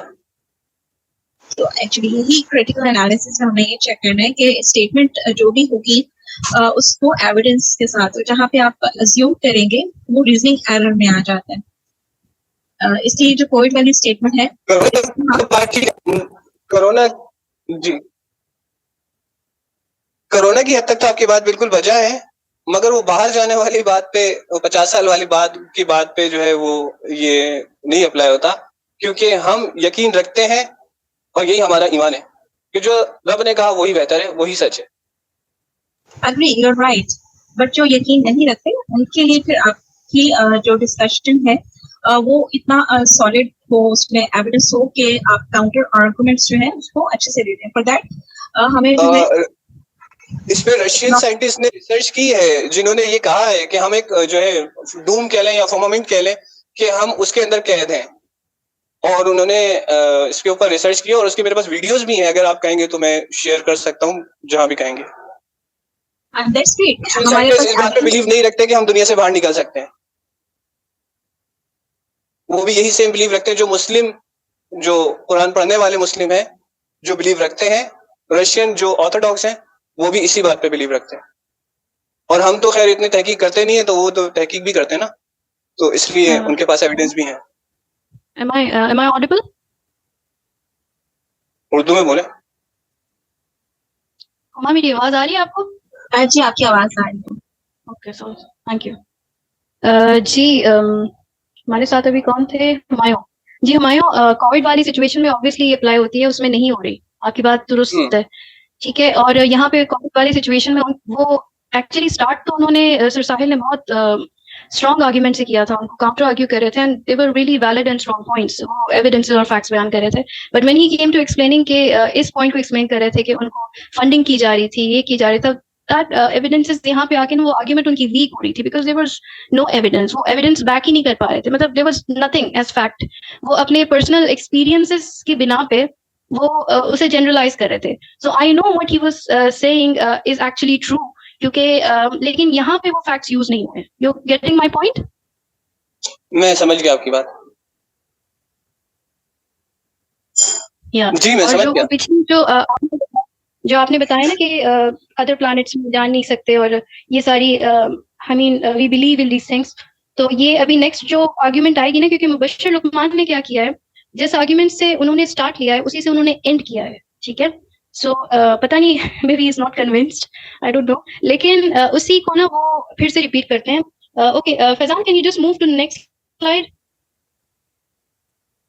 तो एक्चुअली यही क्रिटिकल एनालिसिस में हमें ये चेक करना है कि स्टेटमेंट जो भी होगी उसको एविडेंस के साथ, जहाँ पे आप अज्यूम करेंगे वो रीजनिंग एरर में आ जाता है। इसलिए जो कोविड वाली स्टेटमेंट है कोरोना जी कोरोना की हद तक तो आपकी बात बिल्कुल वजह है, मगर वो बाहर जाने वाली बात पे, वो 50 साल वाली बात की बात पे जो है वो ये नहीं अप्लाई होता, क्योंकि हम यकीन रखते हैं और यही हमारा ईमान है कि जो रब ने कहा वही बेहतर है, वही सच है। Agree, you are right, but जो यकीन नहीं रखते उनके लिए फिर आपकी जो डिस्कशन है वो इतना सॉलिड हो, उसमें एविडेंस हो कि आप काउंटर आर्गुमेंट्स जो है उसको अच्छे से देते हैं। फॉर दैट हमें जो है इस पे रशियन साइंटिस्ट ने रिसर्च की है, जिन्होंने ये कहा है कि हम एक जो है डूम कह लें या फर्मामेंट कह लें कि हम उसके अंदर कैद हैं, और उन्होंने इसके ऊपर रिसर्च की और उसके मेरे पास वीडियोस भी हैं। अगर आप कहेंगे तो मैं शेयर कर सकता हूँ जहां भी कहेंगे। इस बात पे बिलीव नहीं रखते कि हम दुनिया से बाहर निकल सकते हैं। वो भी यही सेम बिलीव रखते हैं जो मुस्लिम, जो कुरान पढ़ने वाले मुस्लिम हैं, जो बिलीव रखते हैं। रशियन जो ऑर्थोडॉक्स हैं वो भी इसी बात पे बिलीव रखते हैं। और हम तो खैर इतनी तहकीक करते नहीं है, तो वो तो तहकीक भी करते हैं ना, तो इसलिए उनके पास एविडेंस भी है। Am I audible? उर्दू में बोले। हुमा, मेरी आवाज आ रही है आपको? जी, आपकी आवाज आ रही है। Okay, so thank you. जी, हमारे साथ अभी कौन थे? हुमायूं जी। हुमायूं, कोविड वाली सिचुएशन में ऑब्वियसली अप्लाई होती है, उसमें नहीं हो रही। आपकी बात दुरुस्त है, ठीक है। और यहाँ पे कोविड वाली सिचुएशन में वो एक्चुअली स्टार्ट तो उन्होंने सर साहिल ने बहुत स्ट्रॉन्ग आर्ग्यूमेंट से किया था, उनको काउंटर आर्ग्यू कर रहे थे and they were really valid and strong points, वो एविडेंसेस और फैक्ट्स बयान कर रहे थे। But when he came to explaining के इस पॉइंट को एक्सप्लेन कर रहे थे कि उनको फंडिंग की जा रही थी, ये की जा रही था, दैट एविडेंसेस यहाँ पे आके वो आर्ग्यूमेंट उनकी वीक हो रही थी, because there was no evidence. वो एविडेंस बैक ही नहीं कर पा रहे थे, मतलब there was nothing as fact. वो अपने पर्सनल एक्सपीरियंसेस की बिना पे वो उसे जनरलाइज कर रहे थे। So I know what he was saying is actually true, क्योंकि लेकिन यहाँ पे वो फैक्ट्स यूज नहीं हुए। You getting my point? मैं समझ गया आपकी बात। या जी, मैं और समझ जो गया। पिछली जो आपने बताया ना कि अदर प्लैनेट्स में जान नहीं सकते और ये सारी I mean we believe in these things, तो ये अभी नेक्स्ट जो आर्ग्यूमेंट आएगी ना, क्योंकि मुबश्शिर लुकमान ने क्या किया है, जिस आर्ग्यूमेंट से उन्होंने स्टार्ट किया है उसी से उन्होंने एंड किया है, ठीक है। सो पता नहीं, may be is not convinced, I don't know, लेकिन उसी को ना वो फिर से रिपीट करते हैं। Okay Faizan, can you just move to next slide?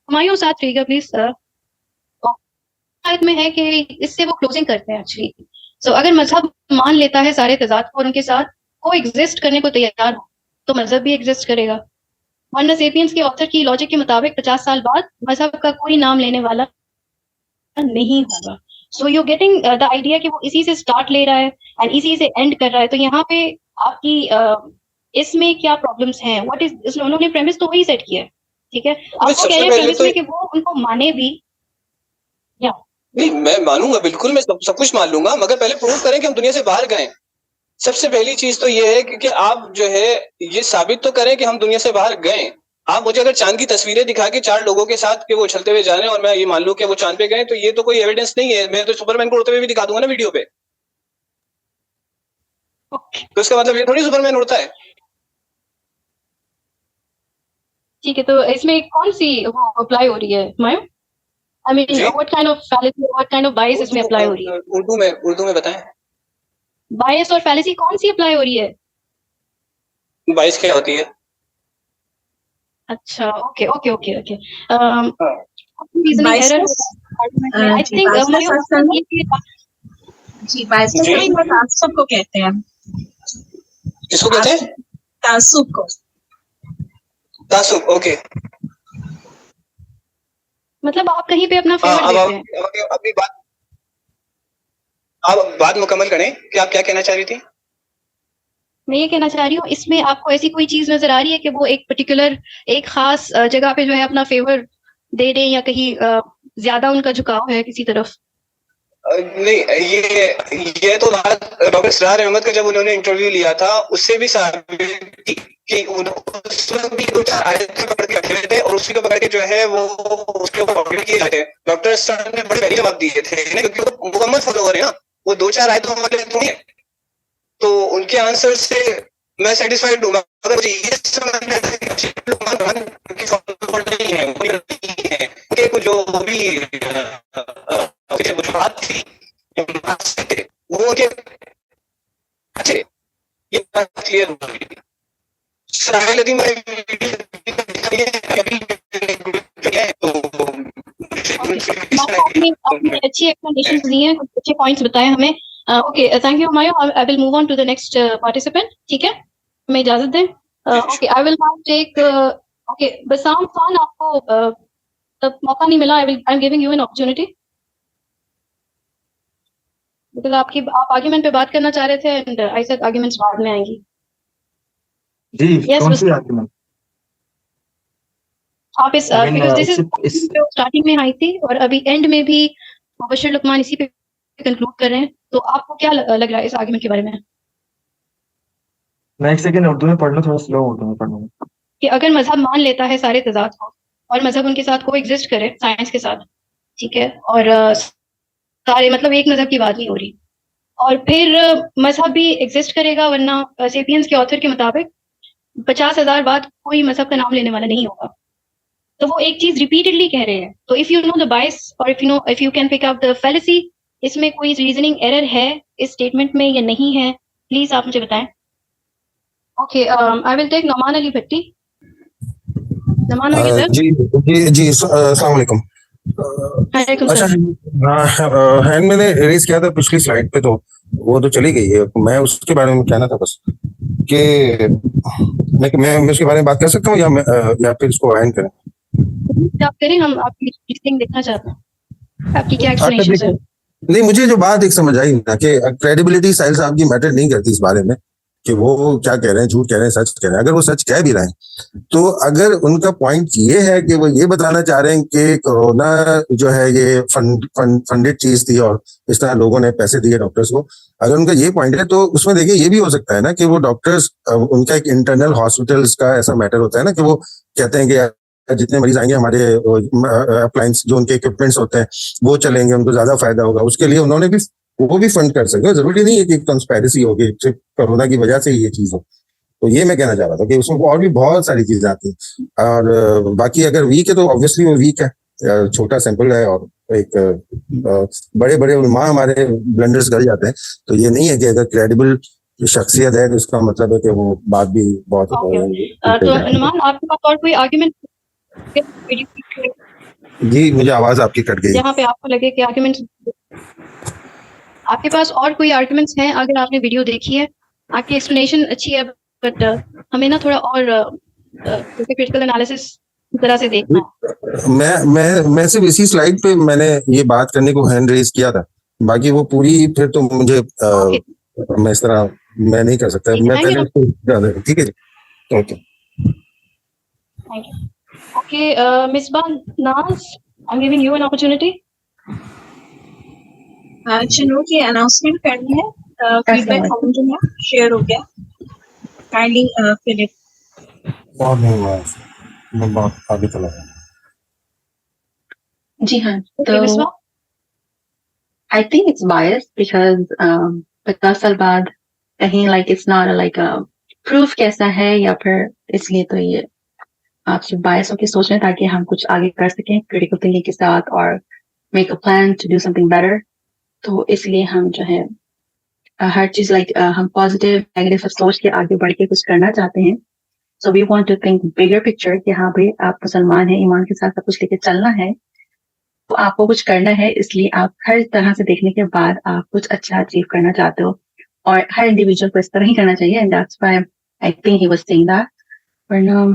Humayun साथ रहिएगा प्लीज। में है कि इससे वो क्लोजिंग करते हैं एक्चुअली। सो अगर मजहब मान लेता है सारे तजाद को और उनके साथ को एग्जिस्ट करने को तैयार हो, तो मजहब भी एग्जिस्ट करेगा। होमो सेपियंस के ऑथर की लॉजिक के मुताबिक 50 साल बाद मजहब का कोई नाम लेने वाला नहीं होगा। So you getting the idea कि वो इसी से स्टार्ट ले रहा है एंड इसी से एंड कर रहा है। तो यहाँ पे आपकी इसमें क्या प्रॉब्लम्स हैं? व्हाट इज, उन्होंने प्रेमिस तो वही सेट किया है, ठीक है। आपको कह रहे हैं प्रेमिस में कि वो उनको माने भी, या नहीं, मैं मानूंगा, बिल्कुल मैं सब कुछ मान लूंगा, मगर पहले प्रूव करें कि हम दुनिया से बाहर गए। सबसे पहली चीज तो ये है कि आप जो है ये साबित तो करें कि हम दुनिया से बाहर गए। आप मुझे अगर चांद की तस्वीरें दिखा के 4 लोगों के साथ कि वो चलते हुए जा रहे हैं और मैं ये मान लूं कि वो चांद पे गए, तो ये तो कोई एविडेंस नहीं है। मैं तो सुपरमैन को उड़ते हुए भी दिखा दूंगा ना वीडियो पे, तो इसका मतलब ये थोड़ी सुपरमैन उड़ता है। ठीक है, तो इसमें कौन सी वो अप्लाई हो रही है Mayu? I mean what kind of fallacy, what kind of bias इसमें अप्लाई हो रही है? उर्दू में बताएं। बायस और फैलेसी कौन सी अप्लाई हो रही है? बायस क्या होती है? अच्छा, okay okay okay okay. I think जी बायस तासुब को कहते हैं। किसको कहते हैं? तासुब को। तासुब, ओके। मतलब आप कहीं पे अपना फेवर देखते हैं। अपनी बात मुकम्मल करें कि आप क्या कहना चाह रही थी? मैं ये कहना चाह रही हूँ, इसमें आपको ऐसी कोई चीज नजर आ रही है कि वो एक पर्टिकुलर एक खास जगह पे जो है अपना फेवर दे रहे हैं या कहीं ज्यादा उनका झुकाव है किसी तरफ? नहीं, ये तो बात डॉक्टर इसरार अहमद का जब उन्होंने इंटरव्यू लिया था उससे भी साबित थी कि उसमें भी कुछ आयतें पकड़ के रखे हुए थे और उसी को पकड़ के जो है वो उसके ऊपर पकड़ किए जाते हैं। डॉक्टर इसरार ने बड़े पहले जवाब दिए थे ना, क्योंकि वो मुकम्मल फॉलोअर है ना, वो 2-4 आयतों वाले थोड़ी हैं। तो उनके आंसर से मैं सेटिस्फाइड हूँ, मगर मुझे ये समझ में आता है कि लुकमान खान की फॉलोअर नहीं है, वो नहीं है, कि कुछ जो भी वजूहात थी वो उनके अच्छे, ये बात क्लियर हो गई। साहिल अदीम भाई आपने अच्छी एक्सप्लेनेशंस दी हैं, कुछ अच्छे पॉइंट्स बताए हमें। Okay, thank you Humayun. I will move on to the next participant. ठीक है, हमें इजाजत दें। Okay, I will now take okay Bassam Khan, आपको तब मौका नहीं मिला। I am giving you an opportunity because आप आर्गुमेंट पे बात करना चाह रहे थे एंड आई सेड आर्गुमेंट्स बाद में आएंगी। जी Yes, कौन सी Mr. आर्गुमेंट? आप इस बिकॉज दिस इज स्टार्टिंग में आई थी और अभी एंड में भी मुबश्शिर लुकमान इसी पे कंक्लूड कर रहे हैं, तो आपको क्या लग रहा है इस आर्गुमेंट के बारे में? मैं एक सेकंड उर्दू में पढ़ लूँ, थोड़ा स्लो उर्दू में पढ़ लूँ। कि अगर मजहब मान लेता है सारे तजाद को और मजहब उनके साथ को एग्जिस्ट करे साइंस के साथ, ठीक है, और सारे मतलब एक मजहब की बात नहीं हो रही, और फिर मजहब भी एग्जिस्ट करेगा, वरना सेपियंस के ऑथर के मुताबिक 50,000 बाद कोई मजहब का नाम लेने वाला नहीं होगा। तो वो एक चीज रिपीटेडली कह रहे हैं। तो if you know the bias और if you can pick up the fallacy, इसमें कोई रीजनिंग एरर है इस स्टेटमेंट में या नहीं है, प्लीज आप मुझे बताएं। Okay, I will take Nauman Ali Bhatti. Nauman, are you there? जी जी जी, अस्सलाम वालेकुम। वालेकुम अच्छा, सलाम। हाँ, हैंड मैंने रेज किया था पिछली स्लाइड पे, तो वो तो चली गई है। मैं उसके बारे में कहना था बस कि मैं उसके बारे में बात कर सकता हूँ या फिर इसको हैंड करें? आप करें, हम आपकी रीजनिंग देखना चाहते हैं, आपकी क्या अच्छा, एक्सप्लेनेशन है? नहीं, मुझे जो बात एक समझ आई ना कि क्रेडिबिलिटी साहिल साहब की मैटर नहीं करती इस बारे में कि वो क्या कह रहे हैं, झूठ कह रहे हैं, सच कह रहे हैं। अगर वो सच कह भी रहे हैं तो अगर उनका पॉइंट ये है कि वो ये बताना चाह रहे हैं कि कोरोना जो है ये फंडेड चीज थी और इस तरह लोगों ने पैसे दिए डॉक्टर्स को, अगर उनका ये पॉइंट है तो उसमें देखिए ये भी हो सकता है ना कि वो डॉक्टर्स, उनका एक इंटरनल हॉस्पिटल्स का ऐसा मैटर होता है ना कि वो कहते हैं कि जितने मरीज आएंगे हमारे अप्लायंस जो उनके इक्विपमेंट्स होते हैं वो चलेंगे, उनको ज्यादा फायदा होगा। उसके लिए उन्होंने भी वो भी फंड कर सके। जरूरी नहीं है कि कंस्पेरेसी होगी सिर्फ कोरोना की वजह से ये चीज हो। तो ये मैं कहना चाह रहा था कि उसमें और भी बहुत सारी चीजें आती हैं और बाकी अगर वीक है तो ऑब्वियसली वो वीक है, छोटा सैंपल है और एक बड़े बड़े उलमा हमारे ब्लंडर्स कर जाते हैं। तो ये नहीं है कि अगर क्रेडिबल शख्सियत है तो इसका मतलब है कि वो बात भी बहुत तो नुमान, आपके पास और कोई आर्गुमेंट? जी, मुझे आवाज आपकी कट गई। जहाँ पे आपको लगे कि आर्गुमेंट्स, आपके पास और कोई आर्गुमेंट्स हैं? अगर आपने वीडियो देखी है, आपकी एक्सप्लेनेशन अच्छी है, बट हमें ना थोड़ा और क्रिटिकल एनालिसिस की तरह से देखना है। मैं सिर्फ इसी स्लाइड पे मैंने ये बात करने को हैंड रेज किया था, बाकी वो पूरी फिर तो मुझे मैं इस तरह मैं नहीं कर सकता। मैं पहले ठीक है जी, okay, thank you. Okay, Misbah Naaz, I am giving you an opportunity. चलो की अनाउंसमेंट करनी है, फीडबैक फॉर्म जो है शेयर हो गया, काइंडली फिल इट। बहुत धन्यवाद, मैं बहुत आगे चला गया। जी हाँ, तो I think it's bias because 50 साल बाद कहीं like it's not like proof कैसा है, या फिर इसलिए तो ये आप सिर्फ बायस होकर सोच रहे हैं ताकि हम कुछ आगे कर सकें क्रिटिकल थिंकिंग के साथ और make a plan to do something better. तो इसलिए हम जो है हर चीज लाइक हम पॉजिटिव नेगेटिव सब सोच के आगे बढ़ के कुछ करना चाहते हैं। So we want to think bigger picture कि हाँ भाई आप मुसलमान हैं, ईमान के साथ सब कुछ लेके चलना है, तो आपको कुछ करना है। इसलिए आप हर तरह से देखने के बाद आप कुछ अच्छा अचीव करना चाहते हो और हर इंडिविजुअल को इस तरह ही करना चाहिए। And that's why I think he was saying that, वरना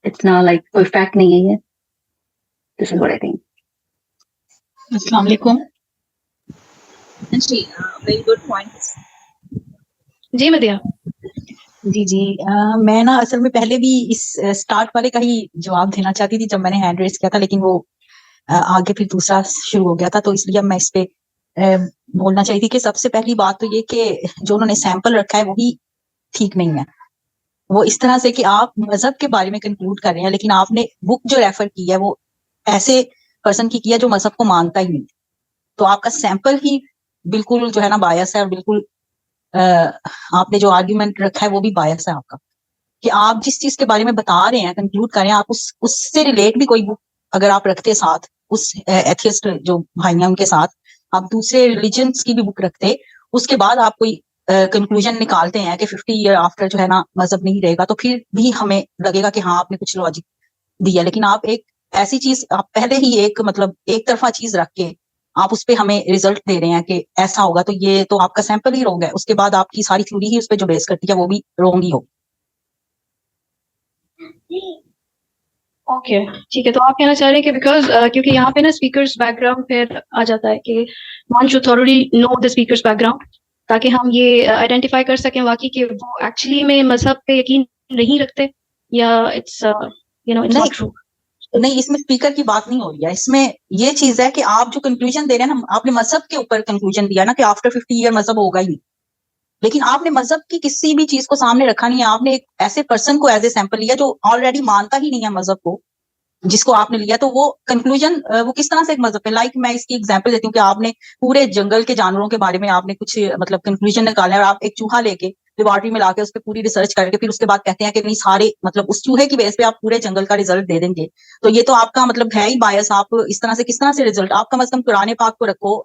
इट्स नॉट लाइक कोई फैक्ट नहीं है ये। This is what I think. अस्सलाम वालेकुम जी, वेरी गुड पॉइंट्स। जी मदिया। जी जी मैं ना असल में पहले भी इस स्टार्ट वाले का ही जवाब देना चाहती थी जब मैंने हैंड रेस किया था, लेकिन वो आगे फिर दूसरा शुरू हो गया था, तो इसलिए अब मैं इस पे बोलना चाहिए थी कि सबसे पहली बात तो ये कि जो उन्होंने सैंपल रखा है वो भी ठीक नहीं है। वो इस तरह से कि आप मजहब के बारे में कंक्लूड कर रहे हैं, लेकिन आपने बुक जो रेफर की है वो ऐसे पर्सन की है जो मजहब को मानता ही नहीं, तो आपका सैंपल ही बिल्कुल जो है ना बायस है, और बिल्कुल आपने जो आर्ग्यूमेंट रखा है वो भी बायस है आपका, कि आप जिस चीज के बारे में बता रहे हैं कंक्लूड कर रहे हैं, आप उससे रिलेट भी कोई बुक अगर आप रखते साथ उस एथियस्ट जो भाई हैं उनके साथ, आप दूसरे रिलीजन्स की भी बुक रखते, उसके बाद आप कोई कंक्लूजन निकालते हैं कि 50 ईयर आफ्टर जो है ना मजहब नहीं रहेगा, तो फिर भी हमें लगेगा कि हाँ आपने कुछ लॉजिक दिया। लेकिन आप एक ऐसी चीज आप पहले ही एक मतलब एक तरफा चीज रख के आप उस पे हमें रिजल्ट दे रहे हैं कि ऐसा होगा, तो ये तो आपका सैंपल ही रोंग है, उसके बाद आपकी सारी थ्योरी ही उस पर जो बेस करती है वो भी रोंग ही होगी। ओके ठीक है, तो आप कहना चाह रहे हैं कि बिकॉज क्योंकि यहाँ पे ना स्पीकर्स बैकग्राउंड फिर आ जाता है कि one should thoroughly know the speakers background, ताकि हम ये आइडेंटिफाई कर सकें वाकई कि वो एक्चुअली में मजहब पे यकीन नहीं रखते या it's you know it's not true. नहीं, इसमें स्पीकर की बात नहीं हो रही है, इसमें ये चीज है कि आप जो कंक्लूजन दे रहे हैं ना, आपने मजहब के ऊपर कंक्लूजन दिया ना कि आफ्टर 50 ईयर मजहब होगा ही नहीं, लेकिन आपने मजहब की किसी भी चीज को सामने रखा नहीं है। आपने एक ऐसे पर्सन को एज ए सैंपल लिया जो ऑलरेडी मानता ही नहीं है मजहब को, जिसको आपने लिया, तो वो कंक्लूजन वो किस तरह से एक मजहब पे, लाइक मैं इसकी एग्जांपल देती हूँ कि आपने पूरे जंगल के जानवरों के बारे में आपने कुछ मतलब कंक्लूजन निकाला है, और आप एक चूहा लेके लेबोरेटरी में लाके उस पर पूरी रिसर्च करके फिर उसके बाद कहते हैं कि नहीं सारे मतलब उस चूहे की बेस पे आप पूरे जंगल का रिजल्ट दे देंगे, तो ये तो आपका मतलब है ही बायस। आप इस तरह से किस तरह से रिजल्ट, आपका मतलब कुरान पाक को रखो,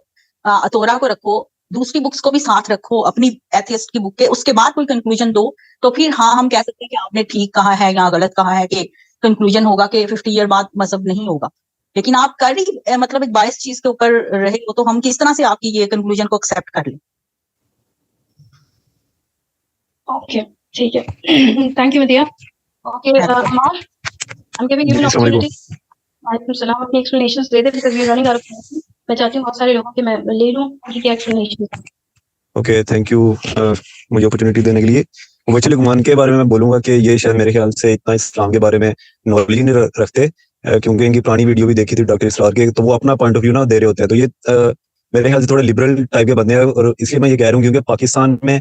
तोरा को रखो, दूसरी बुक्स को भी साथ रखो अपनी एथियस्ट की बुक के, उसके बाद कोई कंक्लूजन दो, तो फिर हाँ हम कह सकते हैं कि आपने ठीक कहा है या गलत कहा है कि कंक्लूजन होगा कि 50 ईयर बाद मजहब नहीं होगा। लेकिन आप कर ही मतलब एक बायस चीज के ऊपर रहे हो, तो हम किस तरह से आपकी ये कंक्लूजन को एक्सेप्ट कर लें। ओके ठीक है, thank you Madiya. Okay Amar, I am giving you an opportunity. वालेकुम सलाम, अपनी एक्सप्लेनेशंस दे दे because we are running out of time. मैं चाहती हूँ बहुत सारे लोगों के मैं ले लूं उनकी एक्सप्लेनेशन। ओके थैंक यू मुझे अपॉर्चुनिटी देने के लिए। मुबशर लुकमान के बारे में मैं बोलूंगा कि ये शायद मेरे ख्याल से इतना इस्लाम के बारे में नॉलेज नहीं रखते, क्योंकि इनकी पुरानी वीडियो भी देखी थी डॉक्टर इसरार के, तो वो अपना पॉइंट ऑफ व्यू ना दे रहे होते हैं, तो ये मेरे ख्याल से थोड़े लिबरल टाइप के बंदे हैं, और इसलिए मैं ये कह रहा हूँ क्योंकि पाकिस्तान में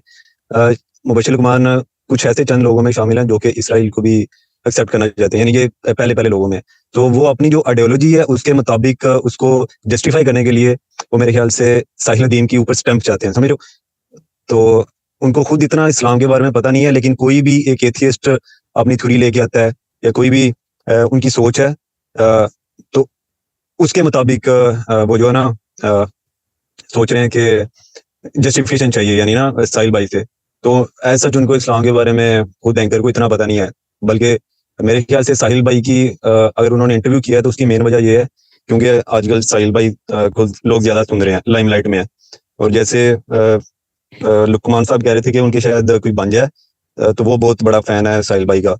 मुबशर लुकमान कुछ ऐसे चंद लोगों में शामिल हैं जो कि इसराइल को भी एक्सेप्ट करना चाहते हैं, यानी कि पहले लोगों में, तो वो अपनी जो आइडियोलॉजी है उसके मुताबिक उसको जस्टिफाई करने के लिए वो मेरे ख्याल से साहिल नदीम की ऊपर स्टैंप चाहते हैं, समझ लो। तो उनको खुद इतना इस्लाम के बारे में पता नहीं है, लेकिन कोई भी एक एथियस्ट अपनी थ्योरी लेके आता है या कोई भी उनकी सोच है, तो उसके मुताबिक वो जो है ना सोच रहे हैं कि जस्टिफिकेशन चाहिए, यानी ना साहिल भाई से, तो ऐसा उनको इस्लाम के बारे में खुद एंकर को इतना पता नहीं है। बल्कि मेरे ख्याल से साहिल भाई की अगर उन्होंने इंटरव्यू किया है तो उसकी मेन वजह ये है क्योंकि आजकल साहिल भाई को लोग ज्यादा सुन रहे हैं, लाइमलाइट में है, और जैसे लुकमान साहब कह रहे थे कि उनके शायद कोई बन जाए, तो वो बहुत बड़ा फैन है साहिल भाई का,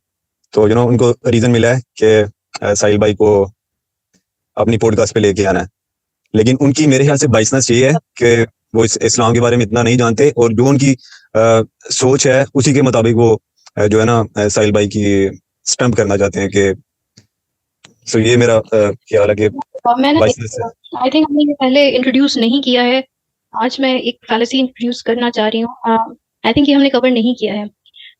तो उनको रीजन मिला है कि साहिल भाई को अपनी पॉडकास्ट पे लेके आना है, लेकिन उनकी मेरे ख्याल से बाइसनेस ये है कि वो इस्लाम के बारे में इतना नहीं जानते, और जो उनकी सोच है उसी के मुताबिक वो जो है ना साहिल भाई की स्टंप करना चाहते हैं कि, सो ये मेरा ख्याल है कि बाइसनेस है। आई थिंक हमने ये पहले इंट्रोड्यूस नहीं किया है, आज मैं एक फैलेसी इंट्रोड्यूस करना चाह रही हूँ। आई थिंक ये हमने कवर नहीं किया है,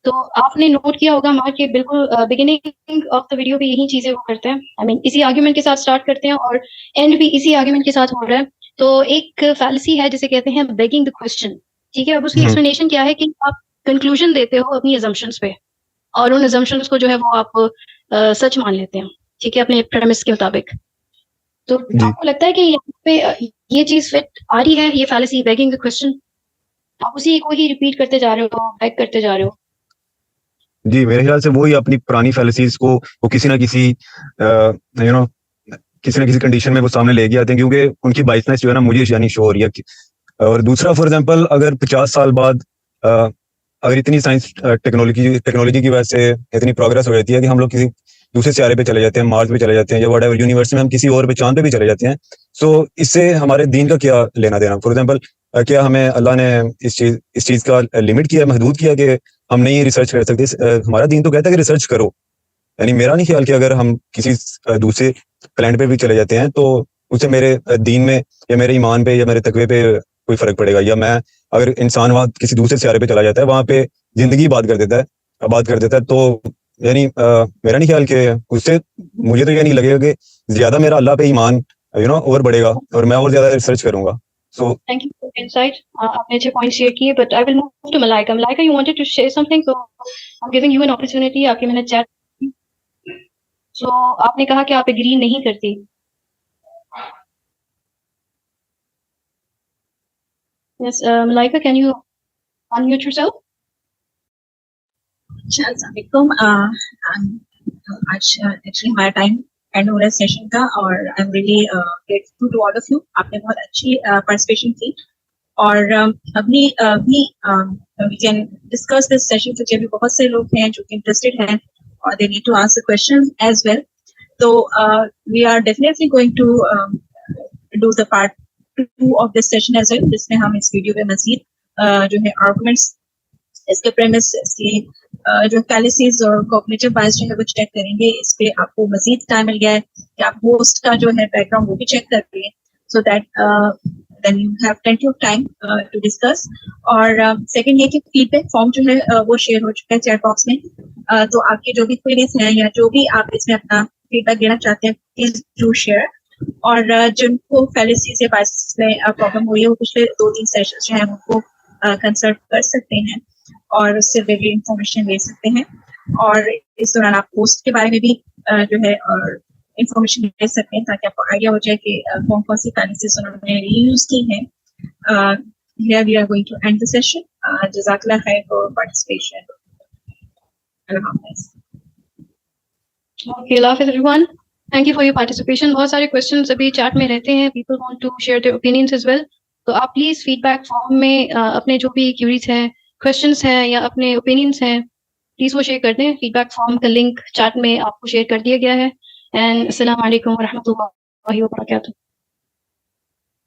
तो आपने नोट किया होगा मार के बिल्कुल बिगिनिंग ऑफ द वीडियो भी यही चीजें वो करते हैं, आई मीन इसी आर्ग्यूमेंट के साथ स्टार्ट करते हैं और एंड भी इसी आर्ग्यूमेंट के साथ हो रहा है। तो एक फैलेसी है जिसे कहते हैं बेगिंग द क्वेश्चन, ठीक है। अब उसकी एक्सप्लेनेशन क्या है कि आप कंक्लूजन देते हो अपनी अजम्पशंस पे, और उन अजम्पशंस को जो है वो आप सच मान लेते हैं, ठीक है, अपने प्रेमिस के मुताबिक। तो आपको लगता है कि यहाँ पे ये चीज फिट आ रही है, ये फैलेसी बेगिंग द क्वेश्चन, आप उसी को ही रिपीट करते जा रहे हो, बैक करते जा रहे हो? जी मेरे ख्याल से वही अपनी पुरानी फैलेसीज को वो किसी ना किसी किसी ना किसी कंडीशन में वो सामने लेके आते हैं, क्योंकि उनकी बाइसनेस जो है ना मुझे यानी शो हो रही है। और दूसरा फॉर एग्जांपल अगर 50 साल बाद अगर इतनी साइंस टेक्नोलॉजी की वजह से इतनी प्रोग्रेस हो जाती है कि हम लोग किसी दूसरे सितारे पे चले जाते हैं, मार्स पे चले जाते हैं, या व्हाटएवर यूनिवर्स में हम किसी और पे चांद पे भी चले जाते हैं, सो इससे हमारे दीन का क्या लेना देना। फॉर एग्जांपल क्या हमें अल्लाह ने इस चीज का लिमिट किया, महदूद किया कि हम नहीं रिसर्च कर सकते? हमारा दीन तो कहता है कि रिसर्च करो। यानी मेरा नहीं ख्याल कि अगर हम किसी दूसरे प्लेनेट पे भी चले जाते हैं तो उससे मेरे दीन में या मेरे ईमान पे या मेरे तकवे पे कोई फर्क पड़ेगा। या मैं अगर इंसान वहाँ किसी दूसरे सियारे पे चला जाता है, वहाँ पे जिंदगी बात कर देता है, तो यानी मेरा नहीं ख्याल कि उससे मुझे तो ये नहीं लगेगा कि ज्यादा मेरा अल्लाह पे ईमान और बढ़ेगा और मैं और ज्यादा रिसर्च करूंगा। सो Thank you for the insight. आपने अच्छे पॉइंट शेयर किए, but I will move to Malaika. Malaika, you wanted to share something, so I'm giving you an opportunity. आपके मैंने chat. So आपने कहा कि आप एग्री नहीं करती. Yes, Malaika, can you unmute yourself? अस्सलामुअलैकुम। आज एक्चुअली हमारा टाइम एंड हो रहा है सेशन का और I am really grateful to all of you. आपने बहुत अच्छी पार्टिसिपेशन की और अभी भी we can discuss this session क्योंकि अभी बहुत से लोग हैं जो कि इंटरेस्टेड हैं और they need to ask questions as well. तो we are definitely going to do the part 2 of this session as well, जिसमें हम इस वीडियो में मजीद जो है आर्गुमेंट्स, इसके प्रेमिस, इसकी जो फैलिसीज और कॉग्निटिव बायस जो है वो चेक करेंगे। इस पे आपको मजीद टाइम मिल गया है कि आप होस्ट का जो है बैकग्राउंड वो भी चेक कर लें, so that then you have plenty of time to discuss. और सेकंड ये कि फीडबैक फॉर्म जो है वो शेयर हो चुका है चैट बॉक्स में, तो आपकी जो भी क्वेरीज हैं या जो भी आप इसमें अपना फीडबैक देना चाहते हैं प्लीज डू शेयर। और जिनको फैलिसीज या बायस में प्रॉब्लम हुई है वो पिछले 2-3 सेशंस जो है उनको कंसल्ट कर सकते हैं और उससे रिलेटेड इंफॉर्मेशन ले सकते हैं। और इस दौरान आप पोस्ट के बारे में भी जो है और इंफॉर्मेशन ले सकते हैं ताकि आपको आइडिया हो जाए कि कौन कौन सी फैलिसीज उन्होंने यूज की हैं। Here we are going to end the session. Jazakallah khair for participation. Allah Hafiz. Okay, Allah Hafiz everyone. Thank you for your participation. बहुत सारे questions अभी chat में रहते हैं. People want to share their opinions as well. तो आप प्लीज फीडबैक फॉर्म में अपने जो भी क्यूरीज हैं, क्वेश्चंस हैं या अपने ओपिनियंस हैं प्लीज वो शेयर कर दें। फीडबैक फॉर्म का लिंक चैट में आपको शेयर कर दिया गया है। एंड अस्सलाम वालेकुम व रहमतुल्लाहि व बरकातहू।